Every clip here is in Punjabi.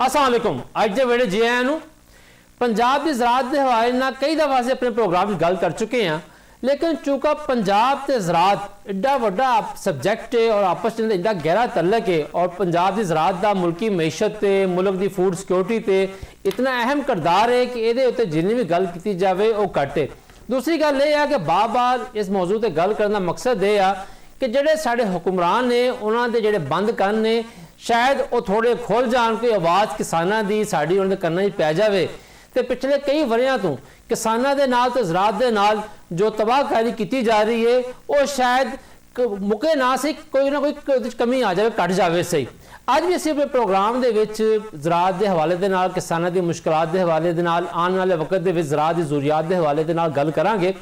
अस्सलामुअलैकुम। अज के वेले जे आया पंजाब की ज़राअत के हवाले ना कई दफ़ा असीं अपने प्रोग्राम गल कर चुके हैं, लेकिन चूंकि पंजाब ते ज़राअत एडा वड्डा सबजैक्ट है और आपस में एडा गहरा तल्लक है और पंजाब की ज़राअत का मुल्की मैशत ते मुल्क की फूड सिक्योरिटी ते इतना अहम किरदार है कि ये उत्ते जिन्नी भी गल की जाए वो घट है। दूसरी गल यह है कि बार बार इस मौजू पर गल करने का मकसद यह है कि जोड़े साढ़े हुक्मरान ने उन्होंने जोड़े बंद कन ने शायद वो थोड़े खुल जान, कोई आवाज़ किसानों की साड़ी उन्होंने करना पै जाए। तो पिछले कई वरियां तो किसानों के नाल तो ज़राअत के नाल जो तबाहकारी की जा रही है वो शायद मुके ना सही, कोई ना कोई कमी आ जाए, घट जाए सही। अज भी असीं अपने प्रोग्राम के ज़राअत के हवाले के नाल, किसानों की मुश्किलात के हवाले के नाल, आने वाले वक्त के ज़राअत की ज़रूरियात के हवाले के नाल गल करांगे।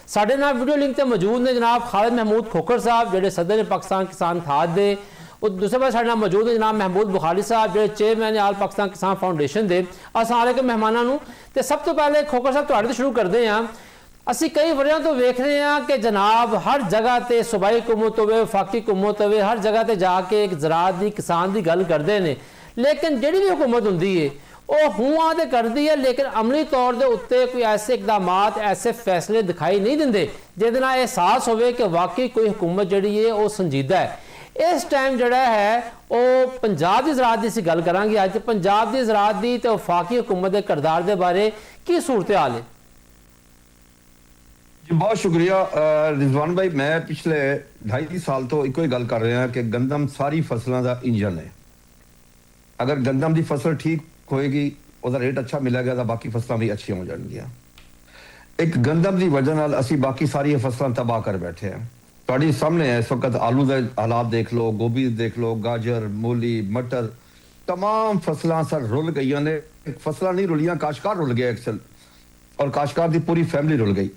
साडे नाल वीडियो लिंक पर मौजूद ने जनाब खालिद महमूद खोखर साहब जोड़े सदर ने पाकिस्तान किसान थाद दे, और दूसरे पास साढ़े नाल मौजूद है जनाब महमूद बुखारी साहब जो चेयरमैन आल पाकिस्तान किसान फाउंडेशन दे। अस्सलाम वालेकुम मेहमानों। तो सब तो पहले खोखर साहब तुहाडे तो शुरू करते हैं। असी कई वरियां तो वेख रहे हैं कि जनाब हर जगह पर सूबाई हुकूमत होवे, वफाकी हुकूमत होवे, हर जगह पर जाके एक ज़राअत की किसान की गल करते हैं, लेकिन जिहड़ी भी हुकूमत हुंदी है वो हुआ तो करती है, लेकिन अमली तौर के उत्ते कोई ऐसे इकदाम, ऐसे फैसले दिखाई नहीं देंगे जिहदे नाल एहसास होवे कि वाकई कोई हुकूमत जिहड़ी है वो संजीदा है। इस टाइम जड़ा है वो पंजाब की ज़राअत की गल करांगे। अज पंजाब की ज़राअत की तो वफाकी हुकूमत के किरदार के बारे की सूरत हाल है जी? बहुत शुक्रिया रिजवान भाई। मैं पिछले 2.5 साल तो एक ही गल कर रहा कि गंदम सारी फसलों का इंजन है। अगर गंदम की फसल ठीक होएगी, उसका रेट अच्छा मिलेगा तो बाकी फसलें भी अच्छी हो जाएंगियां। एक गंदम की वजह नाल असी बाकी सारी फसलें तबाह कर बैठे हैं। तुहाडे सामने है इस वक्त आलू के हालात देख लो, गोभी देख लो, गाजर, मूली, मटर, तमाम फसलां सर रुल गई ने। फसलां नहीं रुलियां, काश्तकार रुल गया एक्चुअल, और काश्तकार की पूरी फैमिली रुल गई।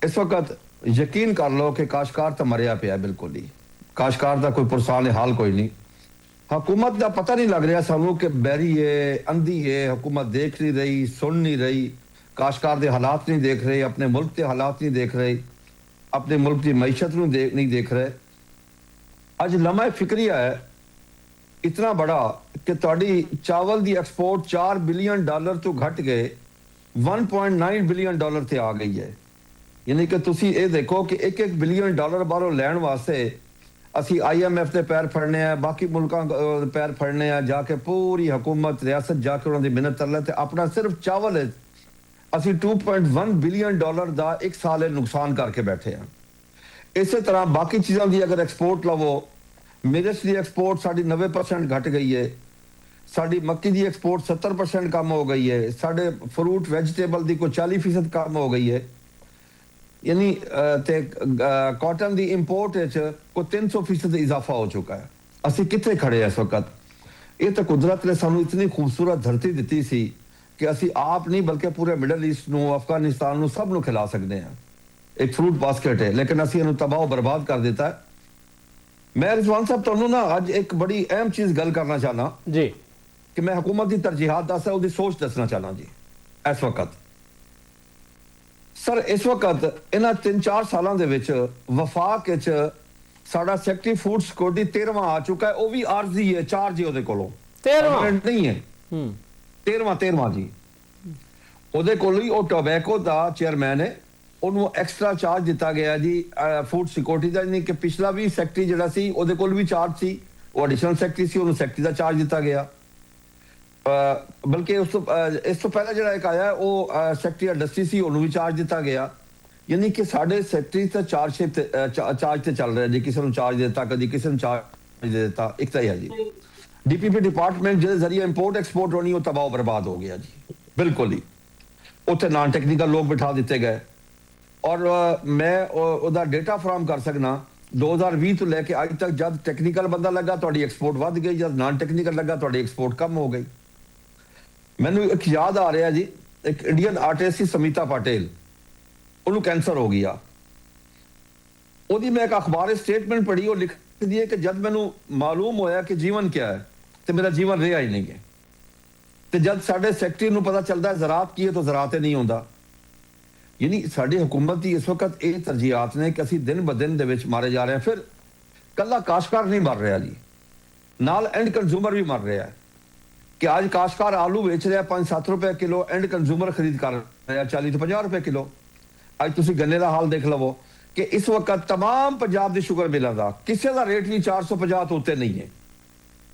इस वक्त यकीन कर लो कि काश्तकार तो मरिया पिया बिल्कुल ही। काश्तकार का कोई पुरसान हाल कोई नहीं। हुकूमत का पता नहीं लग रहा सानू कि बैरी है, अंधी है, हुकूमत देख नहीं रही, सुन नहीं रही, काश्तकार के हालात नहीं देख रहे, अपने मुल्क के हालात नहीं देख रहे, अपने मुल्क की मैशत नहीं देख रहे। अज लम्हा फिक्रिया है इतना बड़ा कि तुहाडी चावल की एक्सपोर्ट $4 बिलियन तो घट गए $1.9 बिलियन ते आ गई है। यानी कि तुसी ये देखो कि $1 बिलियन बाहरों लैण वास्ते असी IMF के पैर फड़ने हैं, बाकी मुल्कों पैर फड़ने हैं, जाके पूरी हुकूमत रियासत जाके उन्होंने मिन्नत कर लेते। अपना सिर्फ चावल है असी $2.1 बिलियन का एक साल नुकसान करके बैठे हैं। इस तरह बाकी चीज़ों की अगर एक्सपोर्ट लवो, मिर्च की एक्सपोर्ट साड़ी 90% घट गई है, साड़ी मक्की की एक्सपोर्ट 70% कम हो गई है, साढ़े फ्रूट वैजिटेबल की कोई 40% कम हो गई है। यानी कॉटन की इंपोर्ट को 300% इजाफा हो चुका है। असी कितने खड़े हैं इस वक्त? ये तो कुदरत ने सानू इतनी खूबसूरत धरती दी सी कि असी आप नहीं बल्कि पूरे मिडल ईस्ट नू, अफगानिस्तान नू, सब नू खिला सकते हैं। एक फ्रूट बास्केट है, लेकिन असी इन्हू तबाह बर्बाद कर देता है। मैं रिजवान साहब तुहानू ना अज एक बड़ी अहम चीज गल करना चाहना जी, कि मैं हुकूमत की तरजीहात दस है, सोच दसना चाहना जी। इस वक्त सर, इस वक्त इन्हां 3-4 सालों के विच वफाक साडा सैकटरी फूड सिक्योरिटी 13वां आ चुका है। वह भी आरजी है, चार्ज है, कोलों 13वां नहीं है, 13वां जी। ਉਹਦੇ ਕੋਲ ਹੀ ਉਹ ਟੋਬੈਕੋ ਦਾ ਚੇਅਰਮੈਨ ਹੈ, ਉਹਨੂੰ ਐਕਸਟਰਾ ਚਾਰਜ ਦਿੱਤਾ ਗਿਆ ਜੀ ਫੂਡ ਸਿਕਿਉਰਿਟੀ ਦਾ। ਨਹੀਂ ਕਿ ਪਿਛਲਾ ਵੀ ਸੈਕਟਰੀ ਜਿਹੜਾ ਸੀ ਉਹਦੇ ਕੋਲ ਵੀ ਚਾਰਜ ਸੀ, ਉਹ ਐਡੀਸ਼ਨਲ ਸੈਕਟਰੀ ਸੀ, ਉਹਨੂੰ ਸੈਕਟਰੀ ਦਾ ਚਾਰਜ ਦਿੱਤਾ ਗਿਆ। ਬਲਕਿ ਇਸ ਤੋਂ ਪਹਿਲਾਂ ਜਿਹੜਾ ਇੱਕ ਆਇਆ ਉਹ ਸੈਕਟਰੀ ਇੰਡਸਟਰੀ ਸੀ, ਉਹਨੂੰ ਵੀ ਚਾਰਜ ਦਿੱਤਾ ਗਿਆ। ਯਾਨੀ ਕਿ ਸਾਡੇ ਸੈਕਟਰੀ ਤਾਂ ਚਾਰਜ ਤੇ ਚੱਲ ਰਿਹਾ ਜੀ। ਕਿਸੇ ਨੂੰ ਚਾਰਜ ਦੇ ਦਿੱਤਾ, ਕਦੀ ਕਿਸੇ ਨੂੰ ਚਾਰਜ ਦੇ ਦਿੱਤਾ, ਇੱਕ ਤਾਂ ਹੀ ਹੈ ਜੀ। DPP डिपार्टमेंट जिस जरिए इंपोर्ट एक्सपोर्ट होनी वो तबाह बर्बाद हो गया जी, बिल्कुल ही। उत्थे नॉन टेक्निकल लोग बिठा दिते गए, और मैं उसका डेटा फराहम कर सकना 2020 तो लैके अज तक जब टेक्निकल बंदा लगा तो एक्सपोर्ट वध गई, जब नॉन टेक्निकल लगा तो एक्सपोर्ट कम हो गई। मैनू एक याद आ रहा जी, एक इंडियन आर्टिस्ट सी समिता पाटेल, उन्होंने कैंसर हो गया। मैं एक अखबार स्टेटमेंट पढ़ी, वो लिख दी है कि जब मैनू मालूम होया कि जीवन क्या है तो मेरा जीवन रहा ही नहीं है। तो जब साढ़े सैकटरी नू पता चलता है ज़राअत की है तो ज़राअत ही नहीं होता। यानी साड़ी हुकूमत की इस वक्त ये तरजीहात ने कि असी दिन ब दिन दे विच मारे जा रहे हैं। फिर कला काश्तकार नहीं मर रहा जी, नाल एंड कंज्यूमर भी मर रहा है। कि आज काश्तकार आलू बेच रहा 5-7 रुपए किलो, एंड कंज्यूमर खरीद कर रहा 40 तो 50 रुपए किलो। ਅੱਜ ਤੁਸੀਂ ਗੰਨੇ ਦਾ ਹਾਲ ਦੇਖ ਲਵੋ ਕਿ ਇਸ ਵਕਤ तमाम ਪੰਜਾਬ ਦੇ ਸ਼ੂਗਰ ਮਿਲਾਂ ਦਾ ਕਿਸੇ ਦਾ ਰੇਟ ਵੀ 450 ਤੋਂ ਉੱਤੇ ਨਹੀਂ ਹੈ।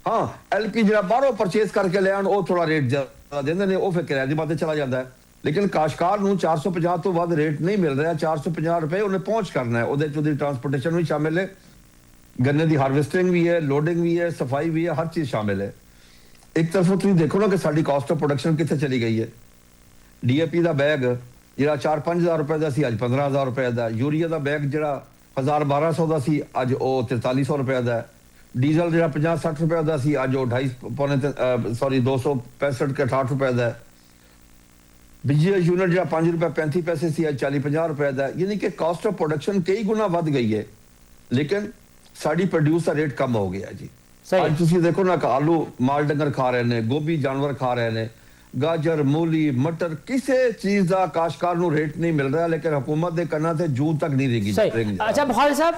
ਹਾਂ, ਐਲਪੀ ਜਿਹੜਾ ਬਾਹਰੋਂ ਪਰਚੇਸ ਕਰਕੇ ਲਿਆਣ ਉਹ ਥੋੜਾ ਰੇਟ ਜ਼ਿਆਦਾ ਦਿੰਦੇ ਨੇ, ਉਹ ਫਿਰ ਕਿਰਾਏ ਦੀ ਬਾਤੇ ਚਲਾ ਜਾਂਦਾ ਹੈ। ਲੇਕਿਨ ਕਾਸ਼ਤਕਾਰ ਨੂੰ 450 ਤੋਂ ਵੱਧ ਰੇਟ ਨਹੀਂ ਮਿਲ ਰਿਹਾ। 450 ਰੁਪਏ ਉਹਨੇ ਪਹੁੰਚ ਕਰਨਾ ਹੈ, ਉਹਦੇ ਚ ਉਹਦੀ ਟਰਾਂਸਪੋਰਟੇਸ਼ਨ ਵੀ ਸ਼ਾਮਿਲ ਹੈ, ਗੰਨੇ ਦੀ ਹਾਰਵੈਸਟਿੰਗ ਵੀ ਹੈ, ਲੋਡਿੰਗ ਵੀ ਹੈ, ਸਫਾਈ ਵੀ ਹੈ, ਹਰ ਚੀਜ਼ ਸ਼ਾਮਿਲ ਹੈ। ਇੱਕ ਤਰਫੋਂ ਤੁਸੀਂ ਦੇਖੋ ਨਾ ਕਿ ਸਾਡੀ ਕਾਸਟ ਆਫ ਪ੍ਰੋਡਕਸ਼ਨ ਕਿੱਥੇ ਚਲੀ ਗਈ ਹੈ। ਡੀਏਪੀ ਦਾ ਬੈਗ ਜਿਹੜਾ 4-5 ਰੁਪਏ ਦਾ ਸੀ ਅੱਜ 15,000 ਰੁਪਏ ਦਾ, ਯੂਰੀਆ ਦਾ ਬੈਗ ਜਿਹੜਾ 1,000-1,200 ਦਾ ਸੀ ਅੱਜ ਉਹ 4300 ਰੁਪਏ ਦਾ, ਡੀਜ਼ਲ ਜਿਹੜਾ 50-60 ਰੁਪਏ ਦਾ ਸੀ ਅੱਜ ਉਹ 265 ਕੇ 68 ਰੁਪਏ ਦਾ, ਬਿਜਲੀ ਯੂਨਿਟ ਜਿਹੜਾ 5 ਰੁਪਏ 35 ਪੈਸੇ ਸੀ ਅੱਜ 40-50 ਰੁਪਏ ਦਾ। ਯਾਨੀ ਕਿ ਕਾਸਟ ਆਫ ਪ੍ਰੋਡਕਸ਼ਨ ਕਈ ਗੁਣਾ ਵੱਧ ਗਈ ਹੈ, ਲੇਕਿਨ ਸਾਡੀ ਪ੍ਰੋਡਿਊਸ ਦਾ ਰੇਟ ਕਮ ਹੋ ਗਿਆ ਜੀ। ਅੱਜ ਤੁਸੀਂ ਦੇਖੋ ਨਾ ਕਿ ਆਲੂ ਮਾਲ ਡੰਗਰ ਖਾ ਰਹੇ ਨੇ, ਗੋਭੀ ਜਾਨਵਰ ਖਾ ਰਹੇ ਨੇ, ਗਾਜਰ, ਮੂਲੀ, ਮਟਰ, ਕਿਸੇ ਚੀਜ਼ ਦਾ ਕਾਸ਼ਤਕਾਰ ਨੂੰ ਰੇਟ ਨਹੀਂ ਮਿਲ ਰਿਹਾ, ਲੇਕਿਨ ਹੁਕੂਮਤ ਦੇ ਕੰਨਾਂ ਤੇ ਜੂਨ ਤੱਕ ਨਹੀਂ ਰਹੇਗੀ। ਅੱਛਾ ਬੁਖਾਰੀ ਸਾਹਿਬ,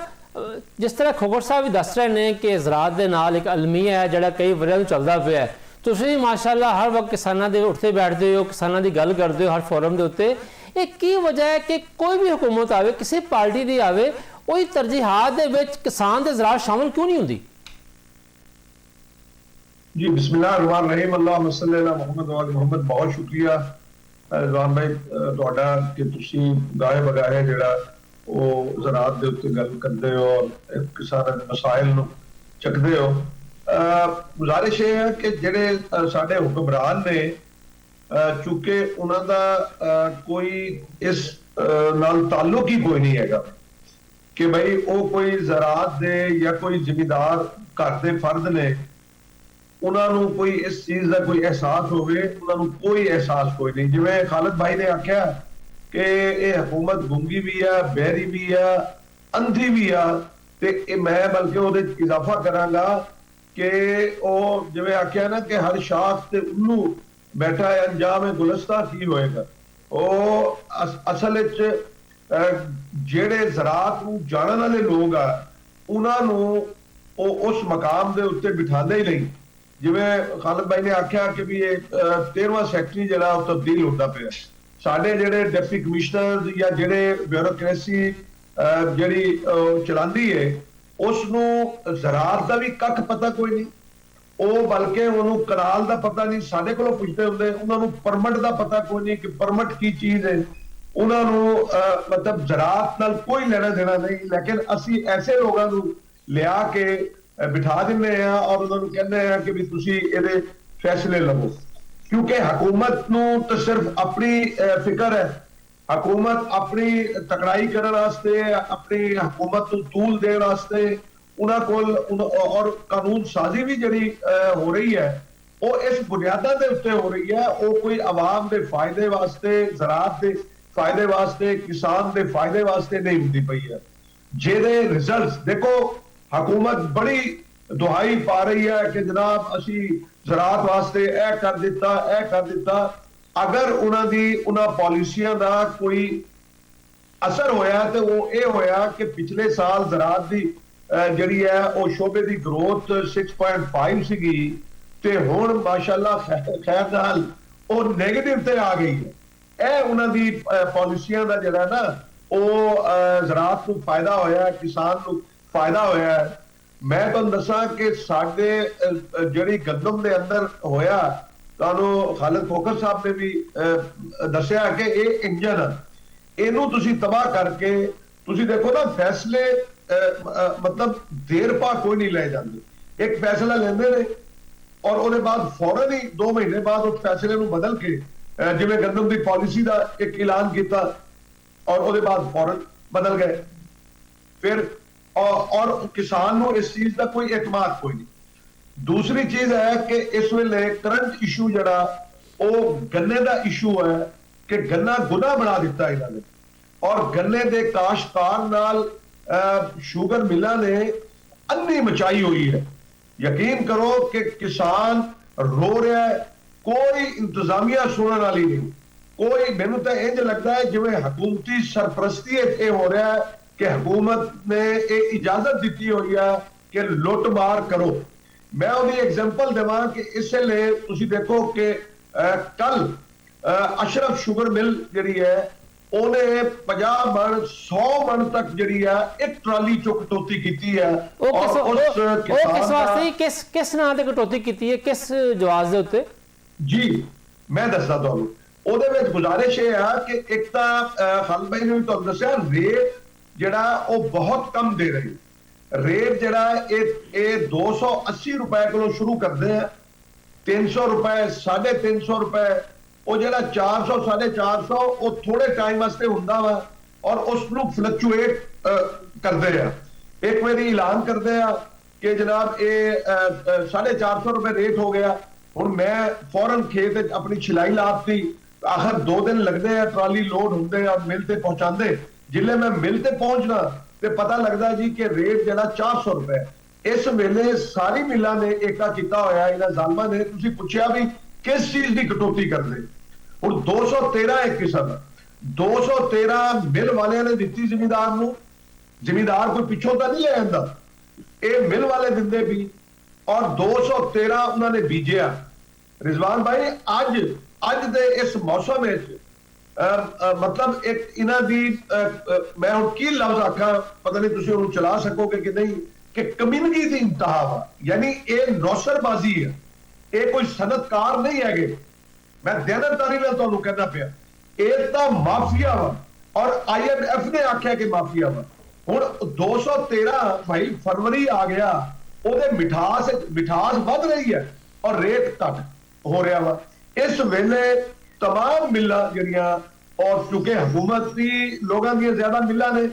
ਜਿਸ ਤਰ੍ਹਾਂ ਖੋਖਰ ਸਾਹਿਬ ਵੀ ਦੱਸ ਰਹੇ ਨੇ ਕਿ ਜ਼ਰਾਅਤ ਦੇ ਨਾਲ ਇੱਕ ਅਲਮੀਆ ਹੈ ਜਿਹੜਾ ਕਈ ਵਰਿਆਂ ਤੋਂ ਚੱਲਦਾ ਪਿਆ ਹੈ। ਤੁਸੀਂ ਮਾਸ਼ਾਅੱਲਾ ਹਰ ਵਕਤ ਕਿਸਾਨਾਂ ਦੇ ਉੱਠਦੇ ਬੈਠਦੇ ਹੋ, ਕਿਸਾਨਾਂ ਦੀ ਗੱਲ ਕਰਦੇ ਹੋ ਹਰ ਫੋਰਮ ਦੇ ਉੱਤੇ। ਇਹ ਕੀ ਵਜ੍ਹਾ ਹੈ ਕਿ ਕੋਈ ਵੀ ਹੁਕੂਮਤ ਆਵੇ, ਕਿਸੇ ਪਾਰਟੀ ਦੀ ਆਵੇ, ਉਹਦੀ ਤਰਜੀਹਾਤ ਦੇ ਵਿੱਚ ਕਿਸਾਨ ਦੇ ਜ਼ਰਾਅਤ ਸ਼ਾਮਲ ਕਿਉਂ ਨਹੀਂ ਹੁੰਦੀ? जी बिस्मिल्लाहिर्रहमानिर्रहीम, अल्लाहुम्मा सल्ली अला मुहम्मद व आले मुहम्मद। बहुत शुक्रिया रिजवान भाई ਤੁਹਾਡਾ ਕਿ ਤੁਸੀਂ ਗਾਏ ਬਗਾਏ ਜਿਹੜਾ ਉਹ ਜ਼ਰਾਅਤ ਦੇ ਉੱਤੇ ਗੱਲ ਕਰਦੇ ਹੋ ਔਰ ਕਿਸਾਨਾਂ ਦੇ ਮਸਾਇਲ ਨੂੰ ਚੱਕਦੇ ਹੋ। ਗੁਜ਼ਾਰਿਸ਼ ਇਹ ਹੈ ਕਿ ਜਿਹੜੇ ਸਾਡੇ ਹੁਕਮਰਾਨ ਨੇ ਚੁੱਕੇ ਉਹਨਾਂ ਦਾ ਕੋਈ ਇਸ ਨਾਲ ਤਾਲੁਕ ਹੀ ਕੋਈ ਨਹੀਂ ਹੈਗਾ ਕਿ ਭਾਈ ਉਹ ਕੋਈ ਜ਼ਰਾਅਤ ਦੇ ਜਾਂ ਕੋਈ ਜ਼ਿਮੀਂਦਾਰ ਘਰ ਦੇ ਫਰਦ ਨੇ, ਉਹਨਾਂ ਨੂੰ ਕੋਈ ਇਸ ਚੀਜ਼ ਦਾ ਕੋਈ ਅਹਿਸਾਸ ਹੋਵੇ। ਉਹਨਾਂ ਨੂੰ ਕੋਈ ਅਹਿਸਾਸ ਕੋਈ ਨਹੀਂ। ਜਿਵੇਂ ਖਾਲਿਦ ਭਾਈ ਨੇ ਆਖਿਆ ਕਿ ਇਹ ਹਕੂਮਤ ਗੁੰਗੀ ਵੀ ਆ, ਬਹਿਰੀ ਵੀ ਆ, ਅੰਧੀ ਵੀ ਆ, ਤੇ ਇਹ ਮੈਂ ਬਲਕਿ ਉਹਦੇ ਚ ਇਜ਼ਾਫਾ ਕਰਾਂਗਾ ਕਿ ਉਹ ਜਿਵੇਂ ਆਖਿਆ ਨਾ ਕਿ ਹਰ ਸ਼ਾਖ ਤੇ ਉੱਲੂ ਬੈਠਾ ਹੈ, ਅੰਜਾਮ ਗੁਲਸਤਾ ਕੀ ਹੋਏਗਾ। ਉਹ ਅਸਲ ਵਿੱਚ ਜਿਹੜੇ ਜ਼ਰਾਅਤ ਨੂੰ ਜਾਣਨ ਵਾਲੇ ਲੋਕ ਆ ਉਹਨਾਂ ਨੂੰ ਉਹ ਉਸ ਮਕਾਮ ਦੇ ਉੱਤੇ ਬਿਠਾਉਂਦੇ ਹੀ ਨਹੀਂ। ਜਿਵੇਂ ਖਾਲਿਦ ਭਾਈ ਨੇ ਆਖਿਆ ਕਿ ਵੀ ਇਹ 13ਵਾਂ ਸੈਕਟਰੀ ਜਿਹੜਾ ਉਹ ਤਬਦੀਲ ਹੁੰਦਾ ਪਿਆ। ਸਾਡੇ ਜਿਹੜੇ ਡਿਪਟੀ ਕਮਿਸ਼ਨਰ ਜਾਂ ਜਿਹੜੇ ਬਿਊਰੋਕ੍ਰੇਸੀ ਜਿਹੜੀ ਚਲਾਉਂਦੀ ਹੈ ਉਸ ਨੂੰ ਜ਼ਰਾਅਤ ਦਾ ਵੀ ਕੱਖ ਪਤਾ ਕੋਈ ਨਹੀਂ, ਉਹ ਬਲਕਿ ਉਹਨੂੰ ਕਨਾਲ ਦਾ ਪਤਾ ਨਹੀਂ। ਸਾਡੇ ਕੋਲੋਂ ਪੁੱਛਦੇ ਹੁੰਦੇ, ਉਹਨਾਂ ਨੂੰ ਪਰਮਿਟ ਦਾ ਪਤਾ ਕੋਈ ਨਹੀਂ ਕਿ ਪਰਮਿਟ ਕੀ ਚੀਜ਼ ਹੈ। ਉਹਨਾਂ ਨੂੰ ਮਤਲਬ ਜ਼ਰਾਅਤ ਨਾਲ ਕੋਈ ਲੈਣਾ ਦੇਣਾ ਨਹੀਂ। ਲੇਕਿਨ ਅਸੀਂ ਐਸੇ ਲੋਕਾਂ ਨੂੰ ਲਿਆ ਕੇ ਬਿਠਾ ਦਿੰਦੇ ਆ ਔਰ ਉਹਨਾਂ ਨੂੰ ਕਹਿੰਦੇ ਆ ਕਿ ਵੀ ਤੁਸੀਂ ਇਹਦੇ ਫੈਸਲੇ ਲਵੋ, ਕਿਉਂਕਿ ਹਕੂਮਤ ਨੂੰ ਤਾਂ ਸਿਰਫ ਆਪਣੀ ਫਿਕਰ ਹੈ। ਹਕੂਮਤ ਆਪਣੀ ਤਕੜਾਈ ਕਰਨ ਵਾਸਤੇ, ਆਪਣੀ ਹਕੂਮਤ ਨੂੰ ਤੂਲ ਦੇਣ ਵਾਸਤੇ ਉਹਨਾਂ ਕੋਲ ਔਰ ਕਾਨੂੰਨ ਸਾਜ਼ੀ ਵੀ ਜਿਹੜੀ ਹੋ ਰਹੀ ਹੈ ਉਹ ਇਸ ਬੁਨਿਆਦਾਂ ਦੇ ਉੱਤੇ ਹੋ ਰਹੀ ਹੈ। ਉਹ ਕੋਈ ਆਵਾਮ ਦੇ ਫਾਇਦੇ ਵਾਸਤੇ, ਜ਼ਰਾਅਤ ਦੇ ਫਾਇਦੇ ਵਾਸਤੇ, ਕਿਸਾਨ ਦੇ ਫਾਇਦੇ ਵਾਸਤੇ ਨਹੀਂ ਹੁੰਦੀ ਪਈ ਹੈ। ਜਿਹਦੇ ਰਿਜ਼ਲਟਸ ਦੇਖੋ, ਹਕੂਮਤ ਬੜੀ ਦੁਹਾਈ ਪਾ ਰਹੀ ਹੈ ਕਿ ਜਨਾਬ ਅਸੀਂ ਜ਼ਰਾਅਤ ਵਾਸਤੇ ਇਹ ਕਰ ਦਿੱਤਾ, ਇਹ ਕਰ ਦਿੱਤਾ। ਅਗਰ ਉਹਨਾਂ ਪਾਲਿਸੀਆਂ ਦਾ ਕੋਈ ਅਸਰ ਹੋਇਆ ਤੇ ਉਹ ਇਹ ਹੋਇਆ ਕਿ ਪਿਛਲੇ ਸਾਲ ਜ਼ਰਾਅਤ ਦੀ ਜਿਹੜੀ ਹੈ ਉਹ ਸ਼ੋਬੇ ਦੀ ਗਰੋਥ 6.5 ਸੀਗੀ ਤੇ ਹੁਣ ਮਾਸ਼ਾਅੱਲਾ ਖੈਰ ਨਾਲ ਉਹ ਨੈਗੇਟਿਵ ਤੇ ਆ ਗਈ ਹੈ। ਇਹ ਉਹਨਾਂ ਦੀ ਪਾਲਿਸੀਆਂ ਦਾ ਜਿਹੜਾ ਨਾ ਉਹ ਜ਼ਰਾਅਤ ਨੂੰ ਫਾਇਦਾ ਹੋਇਆ, ਕਿਸਾਨ ਨੂੰ ਫਾਇਦਾ ਹੋਇਆ। ਮੈਂ ਤੁਹਾਨੂੰ ਦੱਸਾਂ ਕਿ ਸਾਡੇ ਜਿਹੜੀ ਗੰਦਮ ਦੇ ਅੰਦਰ ਹੋਇਆ, ਤੁਹਾਨੂੰ ਖਾਲਿਦ ਖੋਖਰ ਸਾਹਿਬ ਨੇ ਵੀ ਦੱਸਿਆ ਕਿ ਇਹ ਇੰਜਨ ਇਹਨੂੰ ਤੁਸੀਂ ਤਬਾਹ ਕਰਕੇ ਤੁਸੀਂ ਦੇਖੋ ਨਾ ਫੈਸਲੇ ਮਤਲਬ ਦੇਰ ਪਾ ਕੋਈ ਨਹੀਂ ਲੈ ਜਾਂਦੇ। ਇੱਕ ਫੈਸਲਾ ਲੈਂਦੇ ਨੇ ਔਰ ਉਹਦੇ ਬਾਅਦ ਫੌਰਨ ਹੀ 2 ਮਹੀਨੇ ਬਾਅਦ ਉਸ ਫੈਸਲੇ ਨੂੰ ਬਦਲ ਕੇ ਜਿਵੇਂ ਗੰਦਮ ਦੀ ਪਾਲਿਸੀ ਦਾ ਇੱਕ ਐਲਾਨ ਕੀਤਾ ਔਰ ਉਹਦੇ ਬਾਅਦ ਫੌਰਨ ਬਦਲ ਗਏ। ਫਿਰ ਔਰ ਕਿਸਾਨ ਨੂੰ ਇਸ ਚੀਜ਼ ਦਾ ਕੋਈ ਇਤਮਾਦ ਕੋਈ ਨਹੀਂ। ਦੂਸਰੀ ਚੀਜ਼ ਹੈ ਕਿ ਇਸ ਵੇਲੇ ਕਰੰਟ ਇਸ਼ੂ ਜਿਹੜਾ ਉਹ ਗੰਨੇ ਦਾ ਇਸ਼ੂ ਹੈ ਕਿ ਗੰਨਾ ਗੁਨਾਹ ਬਣਾ ਦਿੱਤਾ ਇਹਨਾਂ ਨੇ ਔਰ ਗੰਨੇ ਦੇ ਕਾਸ਼ਤਕਾਰ ਨਾਲ ਸ਼ੂਗਰ ਮਿਲਾਂ ਨੇ ਅੰਨੀ ਮਚਾਈ ਹੋਈ ਹੈ। ਯਕੀਨ ਕਰੋ ਕਿ ਕਿਸਾਨ ਰੋ ਰਿਹਾ ਹੈ, ਕੋਈ ਇੰਤਜ਼ਾਮੀਆ ਸੁਣਨ ਵਾਲੀ ਨਹੀਂ। ਕੋਈ, ਮੈਨੂੰ ਤਾਂ ਇੰਜ ਲੱਗਦਾ ਹੈ ਜਿਵੇਂ ਹਕੂਮਤੀ ਸਰਪ੍ਰਸਤੀ ਇਹ ਹੋ ਰਿਹਾ ਹੈ ਕਿ ਹਕੂਮਤ ਨੇ ਇਹ ਇਜਾਜ਼ਤ ਦਿੱਤੀ ਹੋਈ ਹੈ ਕਿ ਲੁੱਟ ਮਾਰ ਕਰੋ। ਮੈਂ ਉਹਦੀ ਐਗਜ਼ਾਮਪਲ ਦੇਵਾਂ ਕਿ ਇਸ ਵੇਲੇ ਤੁਸੀਂ ਦੇਖੋ ਕਿ ਕੱਲ ਅਸ਼ਰਫ ਸ਼ੂਗਰ ਮਿਲ ਜਿਹੜੀ ਹੈ ਉਹਨੇ 50 ਮਣ 100 ਮਣ ਤੱਕ ਜਿਹੜੀ ਆ ਇੱਕ ਟਰਾਲੀ ਚੁੱਕ ਕਟੌਤੀ ਕੀਤੀ ਹੈ। ਉਹ ਕਿਸ ਵਾਸਤੇ ਕਿਸ ਨਾਂ ਤੇ ਕਟੌਤੀ ਕੀਤੀ ਹੈ, ਕਿਸ ਜਵਾਜ਼ ਦੇ ਉੱਤੇ? ਜੀ ਮੈਂ ਦੱਸਦਾ ਤੁਹਾਨੂੰ, ਉਹਦੇ ਵਿੱਚ ਗੁਜ਼ਾਰਿਸ਼ ਇਹ ਆ ਕਿ ਇੱਕ ਤਾਂ ਖਾਲਦ ਭਾਈ ਨੇ ਵੀ ਤੁਹਾਨੂੰ ਦੱਸਿਆ ਰੇਟ ਜਿਹੜਾ ਉਹ ਬਹੁਤ ਕਮ ਦੇ ਰਹੀ। ਰੇਟ ਜਿਹੜਾ ਇਹ 280 ਰੁਪਏ ਕੋਲੋਂ ਸ਼ੁਰੂ ਕਰਦੇ ਆ, 300 ਰੁਪਏ 350 ਰੁਪਏ, ਉਹ ਜਿਹੜਾ 400 450 ਉਹ ਥੋੜੇ ਟਾਈਮ ਵਾਸਤੇ ਹੁੰਦਾ ਵਾ ਔਰ ਉਸ ਨੂੰ ਫਲਕਚੁਏਟ ਕਰਦੇ ਆ। ਇੱਕ ਵਾਰੀ ਐਲਾਨ ਕਰਦੇ ਆ ਕਿ ਜਨਾਬ ਇਹ 450 ਰੁਪਏ ਰੇਟ ਹੋ ਗਿਆ, ਹੁਣ ਮੈਂ ਫੌਰਨ ਖੇਤ ਵਿੱਚ ਆਪਣੀ ਛਿਲਾਈ ਲਾਤੀ, ਆਖਰ 2 ਦਿਨ ਲੱਗਦੇ ਆ, ਟਰਾਲੀ ਲੋਡ ਹੁੰਦੇ ਆ, ਮਿਲ ਤੇ ਪਹੁੰਚਾਉਂਦੇ, ਜਿੱਲੇ ਮੈਂ ਮਿਲ ਤੇ ਪਹੁੰਚਣਾ ਤੇ ਪਤਾ ਲੱਗਦਾ ਜੀ ਕਿ ਰੇਟ ਜਿਹੜਾ 400 ਰੁਪਏ। ਇਸ ਵੇਲੇ ਸਾਰੀ ਮਿਲਾਂ ਨੇ ਏਕਾ ਕੀਤਾ ਹੋਇਆ ਇਹਨਾਂ ਜ਼ਾਲਮਾਂ ਨੇ। ਤੁਸੀਂ ਪੁੱਛਿਆ ਵੀ ਕਿਸ ਚੀਜ਼ ਦੀ ਕਟੌਤੀ ਕਰਦੇ? ਹੁਣ 213 ਇੱਕ ਕਿਸਮ 213 ਮਿਲ ਵਾਲਿਆਂ ਨੇ ਦਿੱਤੀ ਜ਼ਿਮੀਂਦਾਰ ਨੂੰ, ਜ਼ਿਮੀਂਦਾਰ ਕੋਈ ਪਿੱਛੋਂ ਤਾਂ ਨਹੀਂ ਲੈ ਆਂਦਾ, ਇਹ ਮਿਲ ਵਾਲੇ ਦਿੰਦੇ ਵੀ, ਔਰ 213 ਉਹਨਾਂ ਨੇ ਬੀਜਿਆ। ਰਿਜ਼ਵਾਨ ਭਾਈ ਅੱਜ ਦੇ ਇਸ ਮੌਸਮ ਵਿੱਚ ਮਤਲਬ ਇੱਕ ਇਹਨਾਂ ਦੀ ਮੈਂ ਹੁਣ ਕੀ ਲਫ਼ਜ਼ ਆਖਾਂ, ਪਤਾ ਨਹੀਂ ਤੁਸੀਂ ਉਹਨੂੰ ਚਲਾ ਸਕੋਗੇ ਕਿ ਨਹੀਂ, ਕਿ ਕਮਿਊਨਿਟੀ ਦੀ ਇੰਤਹਾ ਵਾ। ਯਾਨੀ ਇਹ ਨੌਸਰਬਾਜ਼ੀ ਹੈ, ਇਹ ਕੋਈ ਸਨਅਤਕਾਰ ਨਹੀਂ ਹੈਗੇ। ਮੈਂ ਦਿਆਨਤਦਾਰੀ ਨਾਲ ਤੁਹਾਨੂੰ ਕਹਿਣਾ ਪਿਆ, ਇਹ ਤਾਂ ਮਾਫੀਆ ਵਾ ਔਰ IMF ਨੇ ਆਖਿਆ ਕਿ ਮਾਫੀਆ ਵਾ। ਹੁਣ 213 ਭਾਈ ਫਰਵਰੀ ਆ ਗਿਆ, ਉਹਦੇ ਮਿਠਾਸ ਵੱਧ ਰਹੀ ਹੈ ਔਰ ਰੇਟ ਘਟ ਹੋ ਰਿਹਾ ਵਾ। ਇਸ ਵੇਲੇ तमाम मिल्लां ਜਿਹੜੀਆਂ और चूंकि हुकूमत की लोगों ਦੀਆਂ ਜ਼ਿਆਦਾ ਮਿੱਲਾਂ ਨੇ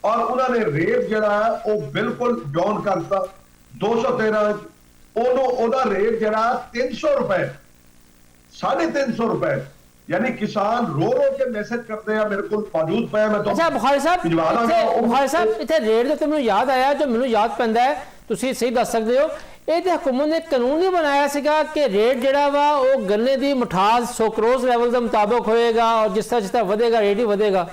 और उन्होंने रेट ਜਿਹੜਾ ਉਹ ਬਿਲਕੁਲ ਡਾਊਨ ਕਰਤਾ 213 ਉਹਨੂੰ ਉਹਦਾ ਰੇਟ ਜਿਹੜਾ 300 ਰੁਪਏ 350 ਰੁਪਏ। यानी किसान रो के मैसेज करते हैं, मेरे को मौजूद पे मैं तो अच्छा बुखारी साहब इतने रेट ਦੇ ਮੈਨੂੰ ਯਾਦ ਆਇਆ, ਜੋ ਮੈਨੂੰ ਯਾਦ ਪੈਂਦਾ ਹੈ, ਤੁਸੀਂ ਸਹੀ ਦੱਸ ਸਕਦੇ ਹੋ। ਇਹ ਤੇ ਹਕੂਮਤ ਨੇ ਕਾਨੂੰਨ ਹੀ ਬਣਾਇਆ ਸੀਗਾ ਕਿ ਰੇਟ ਜਿਹੜਾ ਵਾ ਉਹ ਗੰਨੇ ਦੀ ਮਿਠਾਸ ਸੁਕਰੋਜ਼ ਲੈਵਲ ਦੇ ਮੁਤਾਬਕ ਹੋਏਗਾ ਔਰ ਜਿਸ ਤਰ੍ਹਾਂ ਵਧੇਗਾ ਰੇਟ ਹੀ ਵਧੇਗਾ।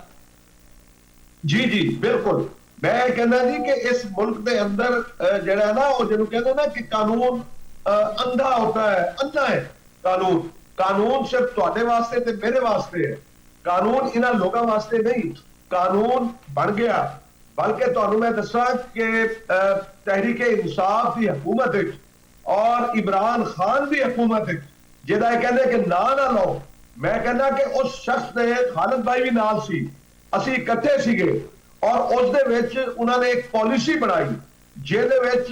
जी जी बिल्कुल, मैं कहना जी कि इस मुल्क के अंदर जरा ना वो जिन्होंने कहते ना कि कानून अंधा होता है, अंधा है कानून। कानून सिर्फ तुहाडे वास्ते ते मेरे वास्ते है, कानून इन्हां लोगों वास्ते नहीं। कानून बन गया, बल्कि तुहानू मैं दसा कि तहरीके इंसाफ की हुकूमत और इमरान खान की हुकूमत जिहदा कहंदे कि ना लो, मैं कहना कि उस शख्स ने खालिद भाई भी नाल सी, ਅਸੀਂ ਇਕੱਠੇ ਸੀਗੇ ਔਰ ਉਸ ਦੇ ਵਿੱਚ ਉਹਨਾਂ ਨੇ ਇੱਕ ਪਾਲਿਸੀ ਬਣਾਈ ਜਿਹਦੇ ਵਿੱਚ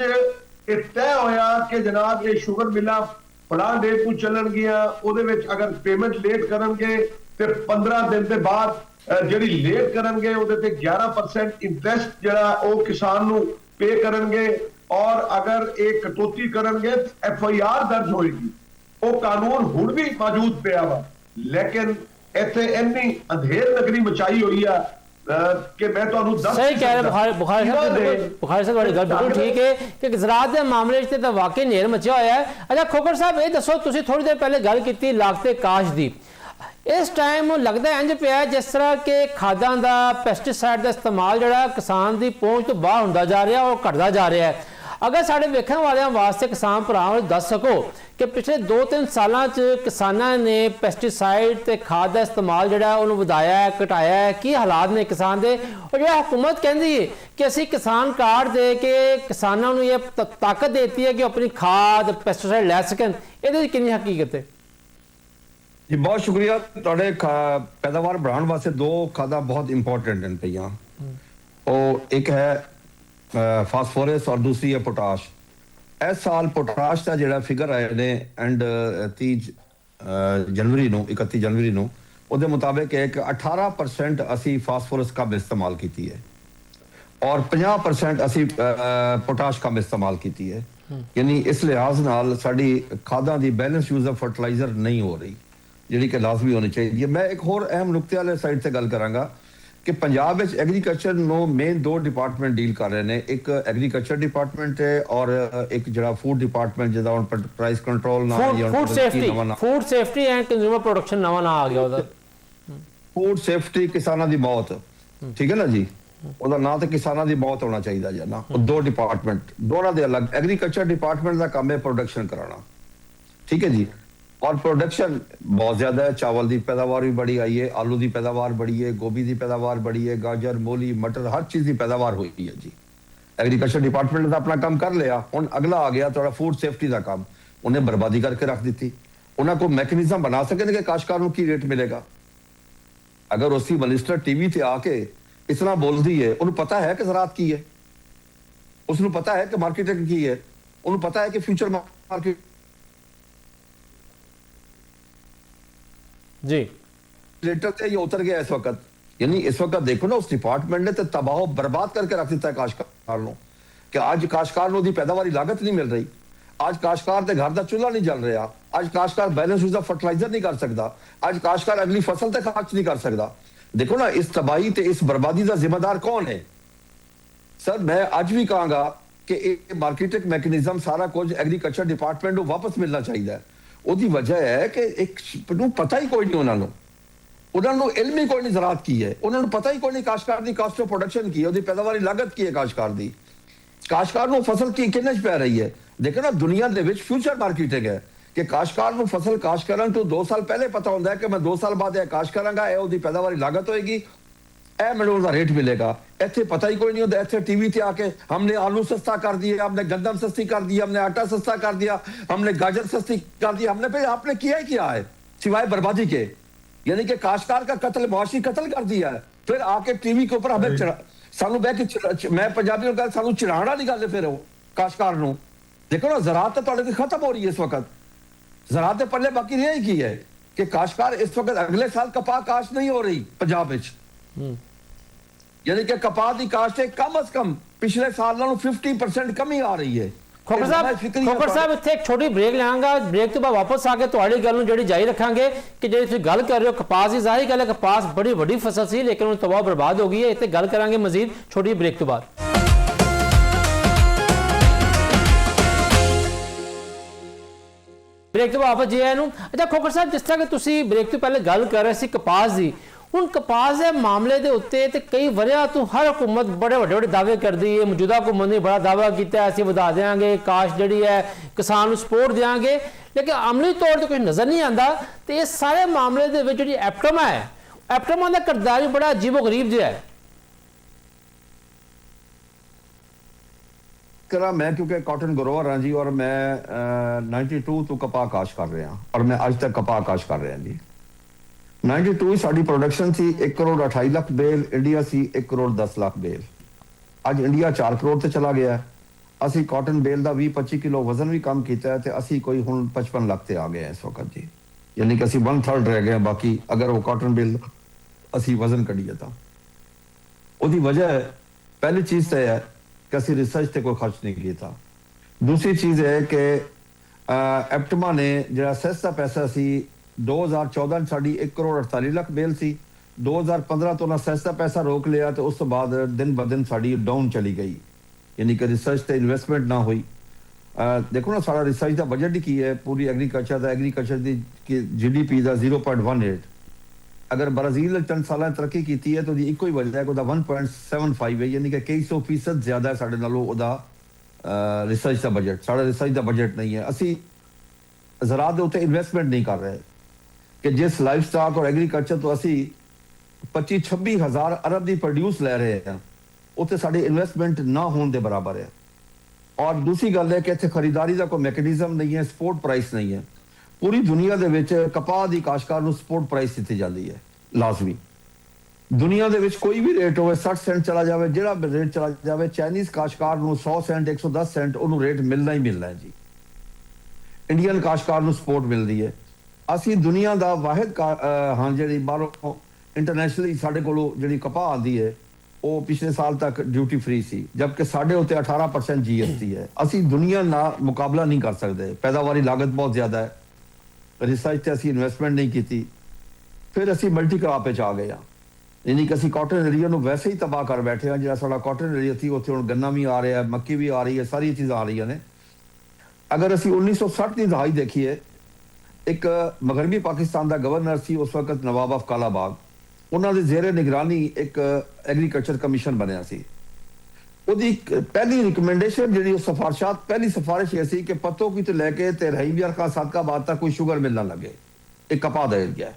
ਇਹ ਤੈਅ ਹੋਇਆ ਕਿ ਜਨਾਬ ਇਹ ਸ਼ੂਗਰ ਮਿਲਾਂ ਫਲਾਂ ਡੇਟ ਨੂੰ ਚੱਲਣਗੀਆਂ, ਉਹਦੇ ਵਿੱਚ ਅਗਰ ਪੇਮੈਂਟ ਲੇਟ ਕਰਨਗੇ ਤੇ 15 ਦਿਨ ਦੇ ਬਾਅਦ ਜਿਹੜੀ ਲੇਟ ਕਰਨਗੇ ਉਹਦੇ ਤੇ 11% ਇੰਟਰਸਟ ਜਿਹੜਾ ਉਹ ਕਿਸਾਨ ਨੂੰ ਪੇ ਕਰਨਗੇ ਔਰ ਅਗਰ ਇਹ ਕਟੌਤੀ ਕਰਨਗੇ FIR ਦਰਜ ਹੋਏਗੀ। ਉਹ ਕਾਨੂੰਨ ਹੁਣ ਵੀ ਮੌਜੂਦ ਪਿਆ ਵਾ, ਲੇਕਿਨ ਇੱਥੇ ਇੰਨੀ ਅੰਧੇਰ ਨਗਰੀ ਮਚਾਈ ਹੋਈ ਆ ਕਿ ਮੈਂ ਤੁਹਾਨੂੰ ਦੱਸ ਸਹੀ ਕਹਿ ਰਹੇ ਬੁਖਾਰੀ ਸਾਹਿਬ ਵਾਲੀ ਗੱਲ ਬਿਲਕੁਲ ਠੀਕ ਹੈ ਕਿ ਜ਼ਰਾਅਤ ਦੇ ਮਾਮਲੇ 'ਚ ਤਾਂ ਵਾਕਈ ਨੇਰ ਮਚਿਆ ਹੋਇਆ ਹੈ। ਅੱਛਾ ਖੋਖਰ ਸਾਹਿਬ ਇਹ ਦੱਸੋ, ਤੁਸੀਂ ਥੋੜੀ ਦੇਰ ਪਹਿਲੇ ਗੱਲ ਕੀਤੀ ਲਾਗਤੇ ਕਾਸ਼ ਦੀ, ਇਸ ਟਾਈਮ ਲੱਗਦਾ ਇੰਜ ਪਿਆ ਜਿਸ ਤਰ੍ਹਾਂ ਕਿ ਖਾਦਾਂ ਦਾ ਪੈਸਟੀਸਾਈਡ ਦਾ ਇਸਤੇਮਾਲ ਜਿਹੜਾ ਕਿਸਾਨ ਦੀ ਪਹੁੰਚ ਤੋਂ ਬਾਹਰ ਹੁੰਦਾ ਜਾ ਰਿਹਾ ਉਹ ਘਟਦਾ ਜਾ ਰਿਹਾ ਹੈ। ਅਗਰ ਸਾਡੇ ਵੇਖਣ ਵਾਲਿਆਂ ਵਾਸਤੇ ਕਿਸਾਨ ਭਰਾਵਾਂ ਨੂੰ ਦੱਸ ਸਕੋ ਕਿ ਪਿਛਲੇ 2-3 ਸਾਲਾਂ 'ਚ ਕਿਸਾਨਾਂ ਨੇ ਪੈਸਟੀਸਾਈਡ ਤੇ ਖਾਦ ਦਾ ਇਸਤੇਮਾਲ ਜਿਹੜਾ ਉਹਨੂੰ ਵਧਾਇਆ ਹੈ, ਘਟਾਇਆ ਹੈ, ਕੀ ਹਾਲਾਤ ਨੇ ਕਿਸਾਨ ਦੇ, ਔਰ ਜਿਹੜਾ ਹੁਕੂਮਤ ਕਹਿੰਦੀ ਹੈ ਕਿ ਅਸੀਂ ਕਿਸਾਨ ਕਾਰਡ ਦੇ ਕੇ ਕਿਸਾਨਾਂ ਨੂੰ ਇਹ ਤਾਕਤ ਦੇਤੀ ਹੈ ਕਿ ਆਪਣੀ ਖਾਦ ਪੈਸਟੀਸਾਈਡ ਲੈ ਸਕਣ, ਇਹਦੇ ਵਿੱਚ ਕਿੰਨੀ ਹਕੀਕਤ ਹੈ? ਜੀ ਬਹੁਤ ਸ਼ੁਕਰੀਆ। ਤੁਹਾਡੇ ਪੈਦਾਵਾਰ बढ़ाने ਵਾਸਤੇ 2 ਖਾਦਾਂ ਬਹੁਤ ਇੰਪੋਰਟੈਂਟ ਹਨ ਪਈਆਂ, ਉਹ ਇੱਕ ਹੈ फास्फोरस और दूसरी है पोटाश। इस साल पोटाश का ਜਿਹੜਾ ਫਿਗਰ ਆਇਆ ਨੇ ਐਂਡ 31 ਜਨਵਰੀ ਨੂੰ ਉਹਦੇ ਮੁਤਾਬਕ ਹੈ ਕਿ 18% ਅਸੀਂ फास्फोरस ਕਮ ਇਸਤੇਮਾਲ ਕੀਤੀ ਹੈ ਔਰ 50% ਅਸੀਂ पोटाश ਕਮ ਇਸਤੇਮਾਲ ਕੀਤੀ ਹੈ। ਯਾਨੀ ਇਸ ਲਿਹਾਜ਼ ਨਾਲ ਸਾਡੀ ਖਾਦਾਂ ਦੀ ਬੈਲੈਂਸ ਯੂਜ਼ ਆਫ ਫਰਟੀਲਾਈਜ਼ਰ ਨਹੀਂ ਹੋ ਰਹੀ ਜਿਹੜੀ ਕਿ ਲਾਜ਼ਮੀ ਹੋਣੀ ਚਾਹੀਦੀ ਹੈ। ਮੈਂ ਇੱਕ ਹੋਰ ਅਹਿਮ ਨੁਕਤੇ ਵਾਲੇ ਸਾਈਡ ਤੇ ਗੱਲ ਕਰਾਂਗਾ ਕਿ ਪੰਜਾਬ ਵਿੱਚ ਐਗਰੀਕਲਚਰ ਨੂੰ ਮੇਨ 2 ਡਿਪਾਰਟਮੈਂਟ ਡੀਲ ਕਰ ਰਹੇ ਨੇ, ਇੱਕ ਐਗਰੀਕਲਚਰ ਡਿਪਾਰਟਮੈਂਟ ਹੈ ਔਰ ਇੱਕ ਜਿਹੜਾ ਫੂਡ ਡਿਪਾਰਟਮੈਂਟ ਜਿਹਦਾ ਹੁਣ ਪ੍ਰਾਈਸ ਕੰਟਰੋਲ ਨਾਲ ਜਾਂ food safety and consumer production ਨਵਾਂ ਨਾਂ ਆ ਗਿਆ ਉਹਦਾ। ਫੂਡ ਸੇਫਟੀ ਕਿਸਾਨਾਂ ਦੀ ਮੌਤ, ਠੀਕ ਹੈ ਨਾ ਜੀ। ਉਹਦਾ ਨਾਂ ਤੇ ਕਿਸਾਨਾਂ ਦੀ ਮੌਤ ਹੋਣਾ ਚਾਹੀਦਾ ਜੀ ਨਾ। ਉਹ ਦੋ ਡਿਪਾਰਟਮੈਂਟ, ਦੋਨਾਂ ਦੇ ਅਲੱਗ। ਐਗਰੀਕਲਚਰ ਡਿਪਾਰਟਮੈਂਟ ਦਾ ਕੰਮ ਹੈ ਪ੍ਰੋਡਕਸ਼ਨ ਕਰਾਉਣਾ, ਠੀਕ ਹੈ ਜੀ। और प्रोडक्शन बहुत ज़्यादा है, चावल की पैदावार भी बड़ी आई है, आलू की पैदावार बड़ी है, गोभी की पैदावार बड़ी है, गाजर मूली मटर हर चीज़ की पैदावार हुई है जी। एग्रीकल्चर डिपार्टमेंट ने अपना काम कर लिया, हुण अगला आ गया थोड़ा फूड सेफ्टी का काम। उन्हें बर्बादी करके रख दी। उन्हें कोई मैकेनिज्म बना सके कि काश्तकार को की रेट मिलेगा। अगर उसी मिनिस्टर टीवी से आके इस तरह बोलती है, उन्हें पता है कि ज़राअत की है, उसको पता है कि मार्केटिंग की है, उन्हें पता है कि फ्यूचर मार्केट जी लेटर से ये उतर गया इस वक्त। यानी इस वक्त देखो ना, उस डिपार्टमेंट ने तो तबाह बर्बाद करके रख दिता है काश्तकार नो कि आज काश्तकार नो दी पैदावारी लागत नहीं मिल रही, आज काश्तकार के घर का चूल्हा नहीं जल रहा, आज काश्तकार बैलेंस उसका फर्टिलाइजर नहीं कर सकता, आज काश्तकार अगली फसल तक खर्च नहीं कर सकता। देखो ना, इस तबाही ते इस बर्बादी का जिम्मेदार कौन है? सर मैं आज भी कहूंगा कि मार्केटिंग मैकेनिज्म सारा कुछ एग्रीकल्चर डिपार्टमेंट को वापस मिलना चाहिए। ਉਹਦੀ ਵਜ੍ਹਾ ਹੈ ਕਿ ਇੱਕ ਨੂੰ ਪਤਾ ਹੀ ਕੋਈ ਨਹੀਂ, ਉਹਨਾਂ ਨੂੰ ਇਲਮ ਹੀ ਕੋਈ ਨਹੀਂ ਜ਼ਰਾਅਤ ਕੀ ਹੈ, ਉਹਨਾਂ ਨੂੰ ਪਤਾ ਹੀ ਕੋਈ ਨਹੀਂ ਕਾਸ਼ਤਕਾਰ ਦੀ ਕਾਸਟ ਆਫ ਪ੍ਰੋਡਕਸ਼ਨ ਕੀ ਹੈ, ਉਹਦੀ ਪੈਦਾਵਾਰੀ ਲਾਗਤ ਕੀ ਹੈ ਕਾਸ਼ਤਕਾਰ ਦੀ, ਕਾਸ਼ਤਕਾਰ ਨੂੰ ਫਸਲ ਕੀ ਕਿੰਨੇ ਚ ਪੈ ਰਹੀ ਹੈ। ਦੇਖੋ ਨਾ, ਦੁਨੀਆ ਦੇ ਵਿੱਚ ਫਿਊਚਰ ਮਾਰਕੀਟਿੰਗ ਹੈ ਕਿ ਕਾਸ਼ਤਕਾਰ ਨੂੰ ਫਸਲ ਕਾਸ਼ਤ ਕਰਨ ਤੋਂ 2 ਸਾਲ ਪਹਿਲੇ ਪਤਾ ਹੁੰਦਾ ਹੈ ਕਿ ਮੈਂ 2 ਸਾਲ ਬਾਅਦ ਇਹ ਕਾਸ਼ਤ ਕਰਾਂਗਾ, ਇਹ ਉਹਦੀ ਪੈਦਾਵਾਰੀ ਲਾਗਤ ਹੋਏਗੀ, ਇਹ ਮੈਨੂੰ ਉਹਦਾ ਰੇਟ ਮਿलेगा। ਇੱਥੇ ਪਤਾ ਹੀ ਕੋਈ ਨਹੀਂ ਹੁੰਦਾ। ਇੱਥੇ टीवी पे आके हमने आलू सस्ता कर दिया, हमने गंदम सस्ती कर दिया, हमने आटा सस्ता कर दिया, हमने गाजर सस्ती कर दिया, हमने भाई आपने किया ही क्या है सिवाय बर्बादी के। यानी कि काश्तकार का कत्ल, मुआशी कत्ल कर दिया है। फिर आके टीवी के ऊपर हमें सानू बह के, मैं पंजाबी में कहता सानू चिढ़ाना वाली गल है। फिर वो काश्तकार नू देखो ना, ज़राअत तो तुहाडे कोल खत्म हो रही है इस वक्त, ज़राअत दे पल्ले बाकी रह ही की है कि काश्तकार इस वक्त अगले साल कपाह काश्त नहीं हो रही पंजाब विच। यानी कि कपाह की काश्त कम अज कम पिछले साल नालों 50% कमी आ रही है। खोखर साहब ਇੱਥੇ ਇੱਕ ਛੋਟੀ ਬ੍ਰੇਕ ਲਾਂਗਾ, ਬ੍ਰੇਕ ਤੋਂ ਬਾਅਦ ਵਾਪਸ ਆ ਕੇ ਤੁਹਾਡੀ ਗੱਲ ਨੂੰ ਜਿਹੜੀ ਜਾਰੀ ਰੱਖਾਂਗੇ ਕਿ ਜਿਹੜੀ ਤੁਸੀਂ ਗੱਲ ਕਰ ਰਹੇ ਹੋ ਕਪਾਸ ਦੀ, ਜ਼ਾਹਿਰ ਗੱਲ ਹੈ ਕਪਾਸ ਬੜੀ ਵੱਡੀ ਫਸਲ ਸੀ ਲੇਕਿਨ ਉਹ ਤਬਾਹ ਬਰਬਾਦ ਹੋ ਗਈ ਹੈ। ਇੱਥੇ ਗੱਲ ਕਰਾਂਗੇ ਮਜ਼ੀਦ ਛੋਟੀ ਬ੍ਰੇਕ ਤੋਂ ਬਾਅਦ। ਬ੍ਰੇਕ ਤੋਂ ਵਾਪਸ ਜੀ ਆਇਆਂ ਨੂੰ। ਅੱਛਾ ਖੋਖਰ ਸਾਹਿਬ, ਜਿਸ ਤਰ੍ਹਾਂ ਕਿ ਤੁਸੀਂ ਬ੍ਰੇਕ ਤੋਂ ਪਹਿਲੇ ਗੱਲ ਕਰ ਰਹੇ ਸੀ ਕਪਾਸ ਦੀ, ਹੁਣ ਕਪਾਸ ਦੇ ਮਾਮਲੇ ਦੇ ਉੱਤੇ ਤੇ ਕਈ ਵਰਿਆਂ ਤੋਂ ਹਰ ਹੁਕੂਮਤ ਬੜੇ ਵੱਡੇ ਦਾਅਵੇ ਕਰਦੀ ਹੈ। ਮੌਜੂਦਾ ਹੁਕੂਮਤ ਨੇ ਬੜਾ ਦਾਅਵਾ ਕੀਤਾ ਅਸੀਂ ਵਧਾ ਦੇਵਾਂਗੇ ਕਾਸ਼ ਜਿਹੜੀ ਹੈ, ਕਿਸਾਨ ਨੂੰ ਸਪੋਰਟ ਦੇਵਾਂਗੇ, ਲੇਕਿਨ ਅਮਲੀ ਤੌਰ ਤੇ ਕੁਝ ਨਜ਼ਰ ਨਹੀਂ ਆਉਂਦਾ। ਤੇ ਇਹ ਸਾਰੇ ਮਾਮਲੇ ਦੇ ਵਿੱਚ ਜਿਹੜੀ ਐਪਟਮਾ ਹੈ, ਐਪਟਮਾ ਦਾ ਕਿਰਦਾਰ ਵੀ ਬੜਾ ਅਜੀਬੋ ਗਰੀਬ ਜਿਹਾ ਹੈ। मैं क्योंकि कॉटन ग्रोवर हाँ जी, और मैं 92 तो कपाह काश कर रहा और मैं अज तक कपाह काश कर रहा जी। 92 साड़ी प्रोडक्शन थी 1 करोड़ 28 लाख बेल, इंडिया सी 1 करोड़ 10 लाख बेल। अज इंडिया 4 करोड़ ते चला गया। असी कॉटन बेल का 20-25 किलो वजन भी कम किया है, असी कोई हुण 55 लाख ते आ गए हैं इस वक्त जी। यानी कि असी 1/3 रह गए। बाकी अगर वो कॉटन बेल असी वजन कढ़िए तो उसकी वजह है, पहली चीज़ तो है कि असी रिसर्च से कोई खर्च नहीं किया था। दूसरी चीज़ है कि एप्टमा ने जो सेस का पैसा सी 2014 साड़ी 1 करोड़ 48 लाख बेल सी, 2015 तो उन्हें सेस का पैसा रोक लिया तो उस तो बाद दिन ब दिन साड़ी डाउन चली गई। यानी कि रिसर्च से इन्वेस्टमेंट ना हुई। देखो ना, सारा रिसर्च का बजट ही की है पूरी एग्रीकल्चर की GDP का 0.18। अगर ब्राजील 3 साल तरक्की की है तो एक ही वजह है कि 1.75 है, यानी कि कई 100% ज्यादा है साढ़े नालों उदा रिसर्च का बजट। साढ़ा रिसर्च का बजट नहीं है। असी ज़राअत के उत्ते इन्वेस्टमेंट नहीं कर रहे कि जिस लाइफ स्टॉक और एग्रीकल्चर तो असी 25-26 हज़ार अरब की प्रोड्यूस लै रहे हैं, उत्ते साड़ी इन्वेस्टमेंट ना होने के बराबर है। और दूसरी गल है कि इत्थे खरीदारी का कोई मैकेनिज्म नहीं है, सपोर्ट प्राइस नहीं है। पूरी दुनिया दे विच कपाह दी काश्तकार नूं सपोर्ट प्राइस दित्ती जाती है लाजमी। दुनिया दे विच कोई भी रेट होवे 60 सेंट चला जाए, जिहड़ा रेट चला जाए, चाइनीज काश्तकार नूं 100 सेंट 110 सेंट उन्होंने रेट मिलना ही मिलना है जी। इंडियन काश्तकार नूं सपोर्ट मिलती है। असी दुनिया का वाहिद हाँ जी बाहरों इंटरनेशनली साढ़े कोलों जिहड़ी कपाह आती है वो पिछले साल तक ड्यूटी फ्री सी, जबकि साढ़े उत्ते 18% GST है। असी दुनिया ना मुकाबला नहीं कर सकते। पैदावारी लागत बहुत ज्यादा है, रिसर्च से असी इन्वेस्टमेंट नहीं की, फिर असी मल्टी क्रॉप आ गए। यानी कि असी कॉटन एरिया को वैसे ही तबाह कर बैठे हैं। जो साडा कॉटन एरिया थी उत्थे हुण गन्ना भी आ रहा है, मक्की भी आ रही है, सारी चीज़ां आ रही ने। अगर असी 1960 की दहाई देखिए, एक मगरबी पाकिस्तान का गवर्नर सी उस वक्त नवाब ऑफ कालाबाग, ਉਹਨਾਂ ਦੇ ਜ਼ੇਰੇ ਨਿਗਰਾਨੀ ਇੱਕ ਐਗਰੀਕਲਚਰ ਕਮਿਸ਼ਨ ਬਣਿਆ ਸੀ। ਉਹਦੀ ਪਹਿਲੀ ਰਿਕਮੈਂਡੇਸ਼ਨ ਜਿਹੜੀ ਉਹ ਸਿਫਾਰਸ਼ਾਤ, ਪਹਿਲੀ ਸਿਫਾਰਿਸ਼ ਇਹ ਸੀ ਕਿ ਪੱਤੋ ਕੀ ਤੋਂ ਲੈ ਕੇ ਤੇ ਰਹੀ ਬਿਆਰਕਾ ਸਾਦਕਾਬਾਦ ਤੱਕ ਕੋਈ ਸ਼ੂਗਰ ਮਿਲ ਨਾ ਲੱਗੇ। ਇਹ ਕਪਾਹ ਦਾ ਏਰੀਆ ਹੈ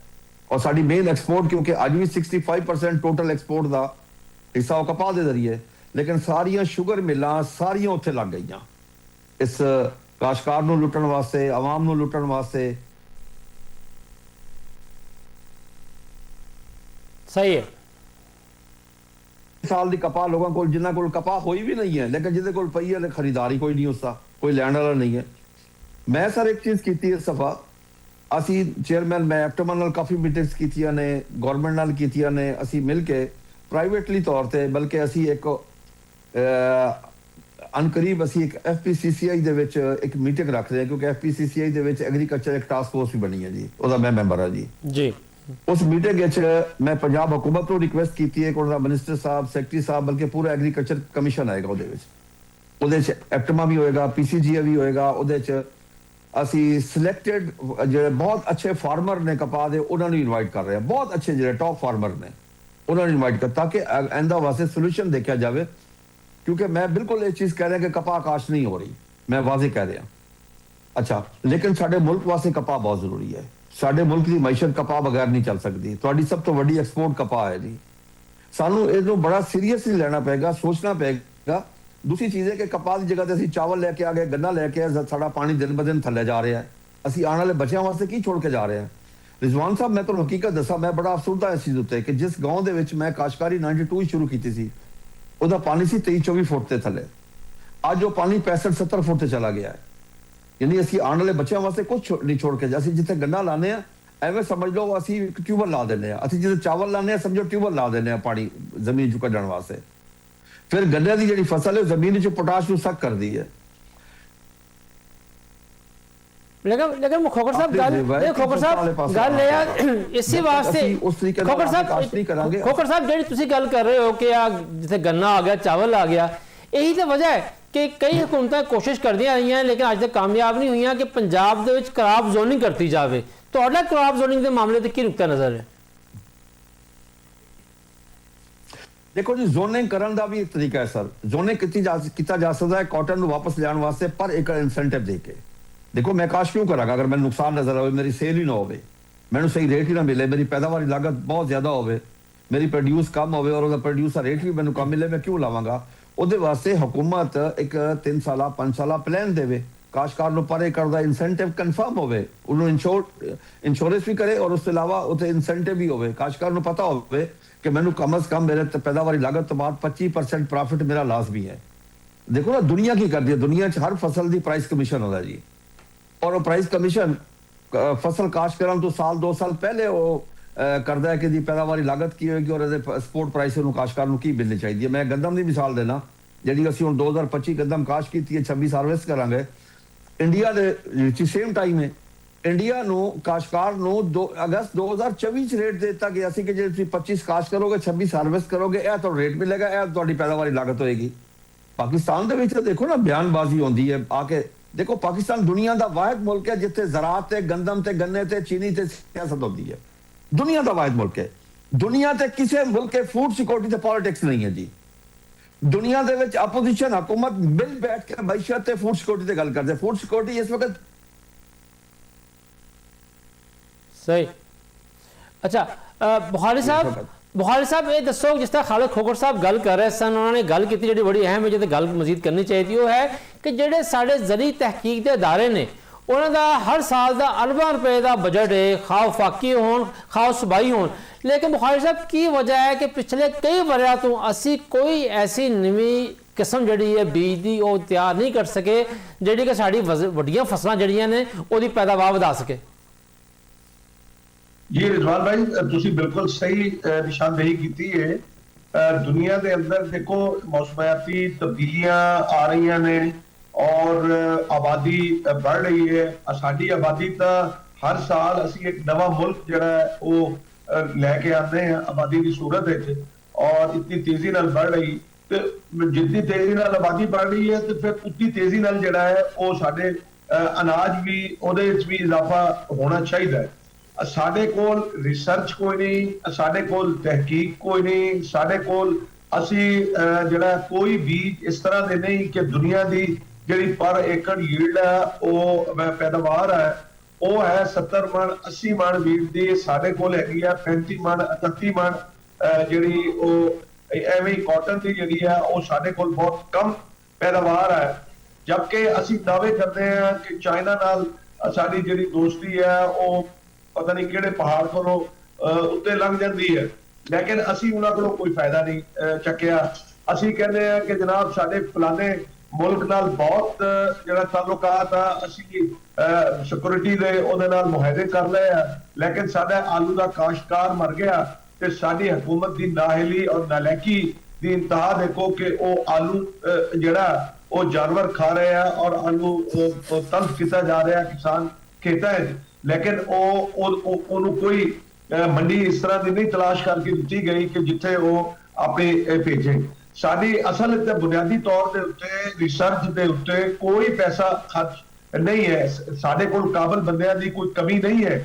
ਔਰ ਸਾਡੀ ਮੇਨ ਐਕਸਪੋਰਟ, ਕਿਉਂਕਿ ਅੱਜ ਵੀ 65% ਟੋਟਲ ਐਕਸਪੋਰਟ ਦਾ ਹਿੱਸਾ ਉਹ ਕਪਾਹ ਦੇ ਜ਼ਰੀਏ, ਲੇਕਿਨ ਸਾਰੀਆਂ ਸ਼ੂਗਰ ਮਿਲਾਂ ਸਾਰੀਆਂ ਉੱਥੇ ਲੱਗ ਗਈਆਂ ਇਸ ਕਾਸ਼ਤਕਾਰ ਨੂੰ ਲੁੱਟਣ ਵਾਸਤੇ, ਆਵਾਮ ਨੂੰ ਲੁੱਟਣ ਵਾਸਤੇ। ਸਹੀ ਹੈ। ਸਾਲ ਦੀ ਕਪਾਹ ਲੋਕਾਂ ਕੋਲ, ਜਿਨ੍ਹਾਂ ਕੋਲ ਕਪਾਹ ਹੋਈ ਵੀ ਨਹੀਂ ਹੈ ਲੇਕਿਨ ਜਿਹਦੇ ਕੋਲ ਪਈ ਹੈ, ਖਰੀਦਾਰੀ ਕੋਈ ਨਹੀਂ, ਉਸਦਾ ਕੋਈ ਲੈਣ ਵਾਲਾ ਨਹੀਂ ਹੈ। ਮੈਂ ਸਰ ਇੱਕ ਚੀਜ਼ ਕੀਤੀ ਇਸ ਸਫਾ, ਅਸੀਂ ਚੇਅਰਮੈਨ ਮੈਂ ਐਫਟਮਨ ਨਾਲ ਕਾਫੀ ਮੀਟਿੰਗਸ ਕੀਤੀਆਂ ਨੇ, ਗਵਰਨਮੈਂਟ ਨਾਲ ਕੀਤੀਆਂ ਨੇ, ਅਸੀਂ ਮਿਲ ਕੇ ਪ੍ਰਾਈਵੇਟਲੀ ਤੌਰ ਤੇ, ਬਲਕਿ ਅਸੀਂ ਇੱਕ ਅਨਕਰੀਬ ਅਸੀਂ ਇੱਕ FPCCI ਦੇ ਵਿੱਚ ਇੱਕ ਮੀਟਿੰਗ ਰੱਖ ਰਹੇ ਹਾਂ, ਕਿਉਂਕਿ FPCCI ਦੇ ਵਿੱਚ ਐਗਰੀਕਲਚਰ ਇੱਕ ਟਾਸਕ ਫੋਰਸ ਵੀ ਬਣੀ ਹੈ ਜੀ, ਉਹਦਾ ਮੈਂ ਮੈਂਬਰ ਹਾਂ ਜੀ। ਉਸ ਮੀਟਿੰਗ ਵਿੱਚ ਮੈਂ ਪੰਜਾਬ ਹਕੂਮਤ ਨੂੰ ਰਿਕੁਐਸਟ ਕੀਤੀ ਹੈ ਕਿ ਉਹਦਾ ਮਿਨਿਸਟਰ ਸਾਹਿਬ, ਸੈਕਟਰੀ ਸਾਹਿਬ, ਬਲਕਿ ਪੂਰਾ ਐਗਰੀਕਲਚਰ ਕਮਿਸ਼ਨ ਆਏਗਾ ਉਹਦੇ ਵਿੱਚ ਐਪਟਮਾ ਵੀ ਹੋਏਗਾ, PCGA ਵੀ ਹੋਏਗਾ। ਉਹਦੇ 'ਚ ਅਸੀਂ ਸਿਲੈਕਟਡ ਜਿਹੜੇ ਬਹੁਤ ਅੱਛੇ ਫਾਰਮਰ ਨੇ ਕਪਾਹ ਦੇ, ਉਹਨਾਂ ਨੂੰ ਇਨਵਾਈਟ ਕਰ ਰਹੇ ਹਾਂ, ਬਹੁਤ ਅੱਛੇ ਜਿਹੜੇ ਟੌਪ ਫਾਰਮਰ ਨੇ ਉਹਨਾਂ ਨੂੰ ਇਨਵਾਈਟ ਕਰ, ਤਾਂ ਕਿ ਇਹਦਾ ਵਾਸਤੇ ਸੋਲੂਸ਼ਨ ਦੇਖਿਆ ਜਾਵੇ। ਕਿਉਂਕਿ ਮੈਂ ਬਿਲਕੁਲ ਇਹ ਚੀਜ਼ ਕਹਿ ਰਿਹਾ ਕਿ ਕਪਾਹ ਆਕਾਸ਼ ਨਹੀਂ ਹੋ ਰਹੀ, ਮੈਂ ਵਾਜ਼ਿਹ ਕਹਿ ਰਿਹਾ। ਅੱਛਾ, ਲੇਕਿਨ ਸਾਡੇ ਮੁਲਕ ਵਾਸਤੇ ਕਪਾਹ ਬਹੁਤ ਜ਼ਰੂਰੀ ਹੈ। ਸਾਡੇ ਮੁਲਕ ਦੀ ਮਈਸ਼ਤ ਕਪਾਹ ਬਗੈਰ ਨਹੀਂ ਚੱਲ ਸਕਦੀ। ਤੁਹਾਡੀ ਸਭ ਤੋਂ ਵੱਡੀ ਐਕਸਪੋਰਟ ਕਪਾਹ ਹੈ ਜੀ। ਸਾਨੂੰ ਇਹਨੂੰ ਬੜਾ ਸੀਰੀਅਸਲੀ ਲੈਣਾ ਪਏਗਾ, ਸੋਚਣਾ ਪਏਗਾ। ਦੂਸਰੀ ਚੀਜ਼ ਹੈ ਕਿ ਕਪਾਹ ਦੀ ਜਗ੍ਹਾ ਤੇ ਅਸੀਂ ਚਾਵਲ ਲੈ ਕੇ ਆ ਗਏ, ਗੰਨਾ ਲੈ ਕੇ ਆਏ, ਸਾਡਾ ਪਾਣੀ ਦਿਨ ਬ ਦਿਨ ਥੱਲੇ ਜਾ ਰਿਹਾ ਹੈ। ਅਸੀਂ ਆਉਣ ਵਾਲੇ ਬੱਚਿਆਂ ਵਾਸਤੇ ਕੀ ਛੋੜ ਕੇ ਜਾ ਰਹੇ ਹਾਂ? ਰਿਜ਼ਵਾਨ ਸਾਹਿਬ, ਮੈਂ ਤੁਹਾਨੂੰ ਹਕੀਕਤ ਦੱਸਾਂ, ਮੈਂ ਬੜਾ ਅਫਸੋਸਦਾ ਇਸ ਚੀਜ਼ ਉੱਤੇ ਕਿ ਜਿਸ ਗਾਉਂ ਦੇ ਵਿੱਚ ਮੈਂ ਕਾਸ਼ਤਕਾਰੀ 92 ਸ਼ੁਰੂ ਕੀਤੀ ਸੀ, ਉਹਦਾ ਪਾਣੀ ਸੀ 23-24 ਫੁੱਟ ਦੇ ਥੱਲੇ। ਅੱਜ ਉਹ ਪਾਣੀ 65-70 ਫੁੱਟ ਤੇ ਚਲਾ ਗਿਆ ਹੈ। ਯਾਨੀ ਅਸੀਂ ਆਉਣ ਵਾਲੇ ਬੱਚਿਆਂ ਵਾਸਤੇ ਕੁਝ ਨਹੀਂ ਛੋੜ ਕੇ ਜਾ। ਅਸੀਂ ਜਿੱਥੇ ਗੰਨਾ ਲਾਉਂਦੇ ਆ, ਐਵੇਂ ਸਮਝ ਲਓ ਅਸੀਂ ਇੱਕ ਟਿਊਬਲ ਲਾ ਦਿੰਦੇ ਆ। ਅਸੀਂ ਜਿੱਥੇ ਚਾਵਲ ਲਾਉਂਦੇ ਆ, ਸਮਝੋ ਟਿਊਬਲ ਲਾ ਦਿੰਦੇ ਆ ਪਾਣੀ ਜ਼ਮੀਨ ਚੋਂ ਕੱਢਣ ਵਾਸਤੇ। ਫਿਰ ਗੰਨੇ ਦੀ ਜਿਹੜੀ ਫਸਲ ਹੈ ਉਹ ਜ਼ਮੀਨ 'ਚ ਪੋਟਾਸ਼ ਨੂੰ ਸੱਕ ਕਰਦੀ ਹੈ। लेकिन खोखर साहब गल इसी वास्ते खोखर साहब ਜਿਹੜੀ ਤੁਸੀਂ ਗੱਲ ਕਰ ਰਹੇ ਹੋ ਕਿ ਆ ਜਿੱਥੇ ਗੰਨਾ ਆ ਗਿਆ, ਚਾਵਲ ਆ ਗਿਆ, ਇਹੀ ਤਾਂ ਵਜ੍ਹਾ ਹੈ ਕਿ ਕਈ ਹਕੂਮਤਾਂ ਕੋਸ਼ਿਸ਼ ਕਰਦੀਆਂ ਰਹੀਆਂ ਲੇਕਿਨ ਅੱਜ ਤੱਕ ਕਾਮਯਾਬ ਨਹੀਂ ਹੋਈਆਂ ਕਿ ਪੰਜਾਬ ਦੇ ਵਿੱਚ ਕਰਾਪ ਜ਼ੋਨਿੰਗ ਕਰਤੀ ਜਾਵੇ। ਤੁਹਾਡਾ ਕਰਾਪ ਜ਼ੋਨਿੰਗ ਦੇ ਮਾਮਲੇ ਤੇ ਕੀ ਨੁਕਤਾ ਨਜ਼ਰ ਹੈ? ਦੇਖੋ ਜੀ, ਜ਼ੋਨਿੰਗ ਕਰਨ ਦਾ ਵੀ ਇੱਕ ਤਰੀਕਾ ਹੈ ਸਰ। ਜ਼ੋਨਿੰਗ ਕੀਤਾ ਜਾ ਸਕਦਾ ਹੈ ਕਾਟਨ ਨੂੰ ਵਾਪਸ ਲਿਆਉਣ ਵਾਸਤੇ ਪਰ ਇੱਕ ਇਨਸੈਂਟਿਵ ਦੇ ਕੇ। ਦੇਖੋ, ਮੈਂ ਕਾਸ਼ ਕਿਉਂ ਕਰਾਂਗਾ ਅਗਰ ਮੈਨੂੰ ਨੁਕਸਾਨ ਨਜ਼ਰ ਆਵੇ, ਮੇਰੀ ਸੇਲ ਹੀ ਨਾ ਹੋਵੇ, ਮੈਨੂੰ ਸਹੀ ਰੇਟ ਹੀ ਨਾ ਮਿਲੇ, ਮੇਰੀ ਪੈਦਾਵਾਰੀ ਲਾਗਤ ਬਹੁਤ ਜ਼ਿਆਦਾ ਹੋਵੇ, ਮੇਰੀ ਪ੍ਰੋਡਿਊਸ ਕਮ ਹੋਵੇ ਔਰ ਉਹਦਾ ਪ੍ਰੋਡਿਊਸਰ ਰੇਟ ਵੀ ਮੈਨੂੰ ਕਮ ਮਿਲੇ, ਮੈਂ ਕਿਉਂ ਲਾਵਾਂਗਾ? ਉਹਦੇ ਵਾਸਤੇ ਹਕੂਮਤ ਇੱਕ 3 ਸਾਲਾ 5 ਸਾਲਾ ਪਲਾਨ ਦੇਵੇ, ਕਾਸ਼ਤਕਾਰ ਨੂੰ ਪਰ ਏਕੜ ਦਾ ਇਨਸੈਂਟਿਵ ਕਨਫਰਮ ਹੋਵੇ, ਉਹਨੂੰ ਇੰਸ਼ੋਰੈਂਸ ਵੀ ਕਰੇ ਔਰ ਉਸ ਤੋਂ ਇਲਾਵਾ ਉੱਥੇ ਇਨਸੈਂਟਿਵ ਵੀ ਹੋਵੇ। ਕਾਸ਼ਤਕਾਰ ਨੂੰ ਪਤਾ ਹੋਵੇ ਕਿ ਮੈਨੂੰ ਕਮ ਅਜ਼ ਕਮ ਮੇਰੇ ਪੈਦਾਵਾਰੀ ਲਾਗਤ ਤੋਂ ਬਾਅਦ 25% ਪ੍ਰੋਫਿਟ ਮੇਰਾ ਲਾਜ਼ਮੀ ਹੈ। ਦੇਖੋ ਨਾ, ਦੁਨੀਆ ਕੀ ਕਰਦੀ ਹੈ, ਦੁਨੀਆ 'ਚ ਹਰ ਫਸਲ ਦੀ ਪ੍ਰਾਈਸ ਕਮਿਸ਼ਨ ਹੁੰਦਾ ਜੀ, ਔਰ ਉਹ ਪ੍ਰਾਈਸ ਕਮਿਸ਼ਨ ਫਸਲ ਕਾਸ਼ਤ ਕਰਨ ਤੋਂ ਸਾਲ 2 ਸਾਲ ਪਹਿਲੇ ਉਹ ਕਰਦਾ ਹੈ ਕਿ ਦੀ ਪੈਦਾਵਾਰੀ ਲਾਗਤ ਕੀ ਹੋਏਗੀ ਔਰ ਇਹਦੇ ਸਪੋਰਟ ਪ੍ਰਾਈਸ ਨੂੰ ਕਾਸ਼ਤਕਾਰ ਨੂੰ ਕੀ ਮਿਲਣੀ ਚਾਹੀਦੀ ਹੈ। ਮੈਂ ਗੰਦਮ ਦੀ ਮਿਸਾਲ ਦੇਣਾ, ਜਿਹੜੀ ਅਸੀਂ ਹੁਣ 2025 ਗੰਦਮ ਕਾਸ਼ਤ ਕੀਤੀ ਹੈ, 26 ਹਾਰਵੈਸਟ ਕਰਾਂਗੇ। ਇੰਡੀਆ ਦੇ ਵਿੱਚ ਸੇਮ ਟਾਈਮ ਹੈ, ਇੰਡੀਆ ਨੂੰ ਕਾਸ਼ਤਕਾਰ ਨੂੰ ਅਗਸਤ 2024 ਚ ਰੇਟ ਦੇ ਦਿੱਤਾ ਗਿਆ ਸੀ ਕਿ ਜੇ ਤੁਸੀਂ 25 ਕਾਸ਼ਤ ਕਰੋਗੇ, 26 ਹਾਰਵੈਸਟ ਕਰੋਗੇ, ਇਹ ਤੁਹਾਨੂੰ ਰੇਟ ਮਿਲੇਗਾ, ਇਹ ਤੁਹਾਡੀ ਪੈਦਾਵਾਰੀ ਲਾਗਤ ਹੋਏਗੀ। ਪਾਕਿਸਤਾਨ ਦੇ ਵਿੱਚ ਦੇਖੋ ਨਾ, ਬਿਆਨਬਾਜ਼ੀ ਹੁੰਦੀ ਹੈ ਆ ਕੇ। ਦੇਖੋ, ਪਾਕਿਸਤਾਨ ਦੁਨੀਆ ਦਾ ਵਾਹਿਦ ਮੁਲਕ ਹੈ ਜਿੱਥੇ ਜ਼ਰਾਅਤ ਤੇ ਗੰਦਮ ਤੇ ਗੰਨੇ ਤੇ ਚੀਨੀ ਤੇ ਸਿਆਸਤ ਹੁੰਦੀ ਹੈ। ਦੁਨੀਆ ਦਾ ਵਾਹਿਦ ਮੁਲਕ ਹੈ। ਦੁਨੀਆ ਤੇ ਕਿਸੇ ਮੁਲਕ ਕੇ ਫੂਡ ਸਿਕਿਉਰਿਟੀ ਤੇ ਪੋਲਿਟਿਕਸ ਨਹੀਂ ਹੈ ਜੀ। ਦੁਨੀਆ ਦੇ ਵਿੱਚ ਆਪੋਜੀਸ਼ਨ ਹਕੂਮਤ ਮਿਲ ਬੈਠ ਕੇ ਮਈਸ਼ਤ ਤੇ ਫੂਡ ਸਿਕਿਉਰਿਟੀ ਤੇ ਗੱਲ ਕਰਦੇ। ਫੂਡ ਸਿਕਿਉਰਿਟੀ ਇਸ ਵਕਤ ਸਹੀ। ਅੱਛਾ, ਬੁਖਾਰੀ ਸਾਹਿਬ ਇਹ ਦੱਸੋ, ਜਿਸ ਤਰ੍ਹਾਂ ਖਾਲਿਦ ਖੋਖਰ ਸਾਹਿਬ ਗੱਲ ਕਰ ਰਹੇ ਸਨ, ਉਹਨਾਂ ਨੇ ਗੱਲ ਕੀਤੀ ਜਿਹੜੀ ਬੜੀ ਅਹਿਮ ਹੈ, ਜਿਹਦੇ ਗੱਲ ਮਜ਼ੀਦ ਕਰਨੀ ਚਾਹੀਦੀ, ਉਹ ਹੈ ਕਿ ਜਿਹੜੇ ਸਾਡੇ ਜ਼ਰੀ ਤਹਿਕੀਕ ਦੇ ਅਦਾਰੇ ਨੇ, ਉਹਨਾਂ ਦਾ ਹਰ ਸਾਲ ਦਾ ਅਰਬਾਂ ਰੁਪਏ ਦਾ ਬਜਟ ਹੈ, ਖਾਓ ਵਫਾਕੀ ਹੋਣ ਖਾਓ ਸੂਬਾਈ ਹੋਣ। ਲੇਕਿਨ ਬੁਖਾਰੀ ਸਾਹਿਬ, ਕੀ ਵਜ੍ਹਾ ਹੈ ਕਿ ਪਿਛਲੇ ਕਈ ਵਰਿਆਂ ਤੋਂ ਅਸੀਂ ਕੋਈ ਐਸੀ ਨਵੀਂ ਕਿਸਮ ਜਿਹੜੀ ਹੈ ਬੀਜ ਦੀ ਉਹ ਤਿਆਰ ਨਹੀਂ ਕਰ ਸਕੇ ਜਿਹੜੀ ਕਿ ਸਾਡੀ ਵੱਡੀਆਂ ਫਸਲਾਂ ਜਿਹੜੀਆਂ ਨੇ ਉਹਦੀ ਪੈਦਾਵਾਰ ਵਧਾ ਸਕੇ? ਜੀ ਰਿਜ਼ਵਾਨ ਭਾਈ, ਤੁਸੀਂ ਬਿਲਕੁਲ ਸਹੀ ਨਿਸ਼ਾਨਦੇਹੀ ਕੀਤੀ ਹੈ। ਦੁਨੀਆ ਦੇ ਅੰਦਰ ਦੇਖੋ, ਮੌਸਮਾਤੀ ਤਬਦੀਲੀਆਂ ਆ ਰਹੀਆਂ ਨੇ ਔਰ ਆਬਾਦੀ बढ़ रही है। ਸਾਡੀ ਆਬਾਦੀ ਤਾਂ ਹਰ ਸਾਲ ਅਸੀਂ ਇੱਕ ਨਵਾਂ ਮੁਲਕ ਜਿਹੜਾ ਉਹ ਲੈ ਕੇ ਆਉਂਦੇ ਹਾਂ ਆਬਾਦੀ ਦੀ ਸੂਰਤ ਵਿੱਚ, ਔਰ ਇਤਨੀ ਤੇਜ਼ੀ ਨਾਲ बढ़ ਰਹੀ ਤੇ ਜਿੰਨੀ ਤੇਜ਼ੀ ਨਾਲ ਆਬਾਦੀ बढ़ ਰਹੀ ਹੈ ਤੇ ਫਿਰ ਉਤਨੀ ਤੇਜ਼ੀ ਨਾਲ ਜਿਹੜਾ ਹੈ ਉਹ ਸਾਡੇ ਅਨਾਜ ਵੀ ਉਹਦੇ ਵਿੱਚ ਵੀ ਇਜ਼ਾਫਾ ਹੋਣਾ ਚਾਹੀਦਾ ਹੈ। ਸਾਡੇ ਕੋਲ ਰਿਸਰਚ ਕੋਈ ਨਹੀਂ, ਸਾਡੇ ਕੋਲ ਤਹਿਕੀਕ ਕੋਈ ਨਹੀਂ, ਸਾਡੇ ਕੋਲ ਅਸੀਂ ਜਿਹੜਾ ਕੋਈ ਬੀਜ ਇਸ ਤਰ੍ਹਾਂ ਦੇ ਨਹੀਂ ਕਿ ਦੁਨੀਆ ਦੀ ਜਿਹੜੀ ਪਰ ਏਕੜ ਯੀਲਡ ਹੈ ਉਹ ਪੈਦਾਵਾਰ ਹੈ ਉਹ ਹੈ 70 ਮਣ 80 ਮਣ ਬੀਜ ਦੀ, ਸਾਡੇ ਕੋਲ ਹੈਗੀ ਆ 35 ਮਣ 38 ਮਣ ਜਿਹੜੀ ਉਹ ਐਵੇਂ ਕਾਟਨ ਦੀ ਜਿਹੜੀ ਹੈ ਉਹ ਸਾਡੇ ਕੋਲ ਬਹੁਤ ਕਮ ਪੈਦਾਵਾਰ ਹੈ। ਜਦਕਿ ਅਸੀਂ ਦਾਅਵੇ ਕਰਦੇ ਹਾਂ ਕਿ ਚਾਈਨਾ ਨਾਲ ਸਾਡੀ ਜਿਹੜੀ ਦੋਸਤੀ ਹੈ ਉਹ ਪਤਾ ਨਹੀਂ ਕਿਹੜੇ ਪਹਾੜ ਕੋਲੋਂ ਉੱਤੇ ਲੰਘ ਜਾਂਦੀ ਹੈ, ਲੇਕਿਨ ਅਸੀਂ ਉਹਨਾਂ ਕੋਲੋਂ ਕੋਈ ਫਾਇਦਾ ਨਹੀਂ ਚੱਕਿਆ। ਅਸੀਂ ਕਹਿੰਦੇ ਆ ਕਿ ਜਨਾਬ ਸਾਡੇ ਫਲਾਣੇ ਮੁਲਕ ਨਾਲ ਬਹੁਤ ਜਿਹੜਾ ਤਾਲੁਕਾਤ ਆ, ਅਸੀਂ ਸਿਕਿਉਰਿਟੀ ਦੇ ਉਹਦੇ ਨਾਲ ਮੁਆਹਦੇ ਕਰ ਲਏ ਆ, ਲੇਕਿਨ ਸਾਡਾ ਆਲੂ ਦਾ ਕਾਸ਼ਤਕਾਰ ਮਰ ਗਿਆ ਤੇ ਸਾਡੀ ਹਕੂਮਤ ਦੀ ਨਾਹਿਲੀ ਔਰ ਨਾਲਾਇਕੀ ਦੀ ਇੰਤਹਾ ਦੇਖੋ ਕਿ ਉਹ ਆਲੂ ਜਿਹੜਾ ਉਹ ਜਾਨਵਰ ਖਾ ਰਹੇ ਆ ਔਰ ਆਲੂ ਤਲਫ ਕੀਤਾ ਜਾ ਰਿਹਾ ਕਿਸਾਨ ਖੇਤਾਂ 'ਚ, ਲੇਕਿਨ ਉਹਨੂੰ ਕੋਈ ਮੰਡੀ ਇਸ ਤਰ੍ਹਾਂ ਦੀ ਨਹੀਂ ਤਲਾਸ਼ ਕਰਕੇ ਦਿੱਤੀ ਗਈ ਕਿ ਜਿੱਥੇ ਉਹ ਆਪਣੇ ਭੇਜੇ। ਸਾਡੀ ਅਸਲ ਤੇ ਬੁਨਿਆਦੀ ਤੌਰ ਦੇ ਉੱਤੇ ਰਿਸਰਚ ਦੇ ਉੱਤੇ ਕੋਈ ਪੈਸਾ ਖਰਚ ਨਹੀਂ ਹੈ, ਸਾਡੇ ਕੋਲ ਕਾਬਲ ਬੰਦਿਆਂ ਦੀ ਕੋਈ ਕਮੀ ਨਹੀਂ ਹੈ,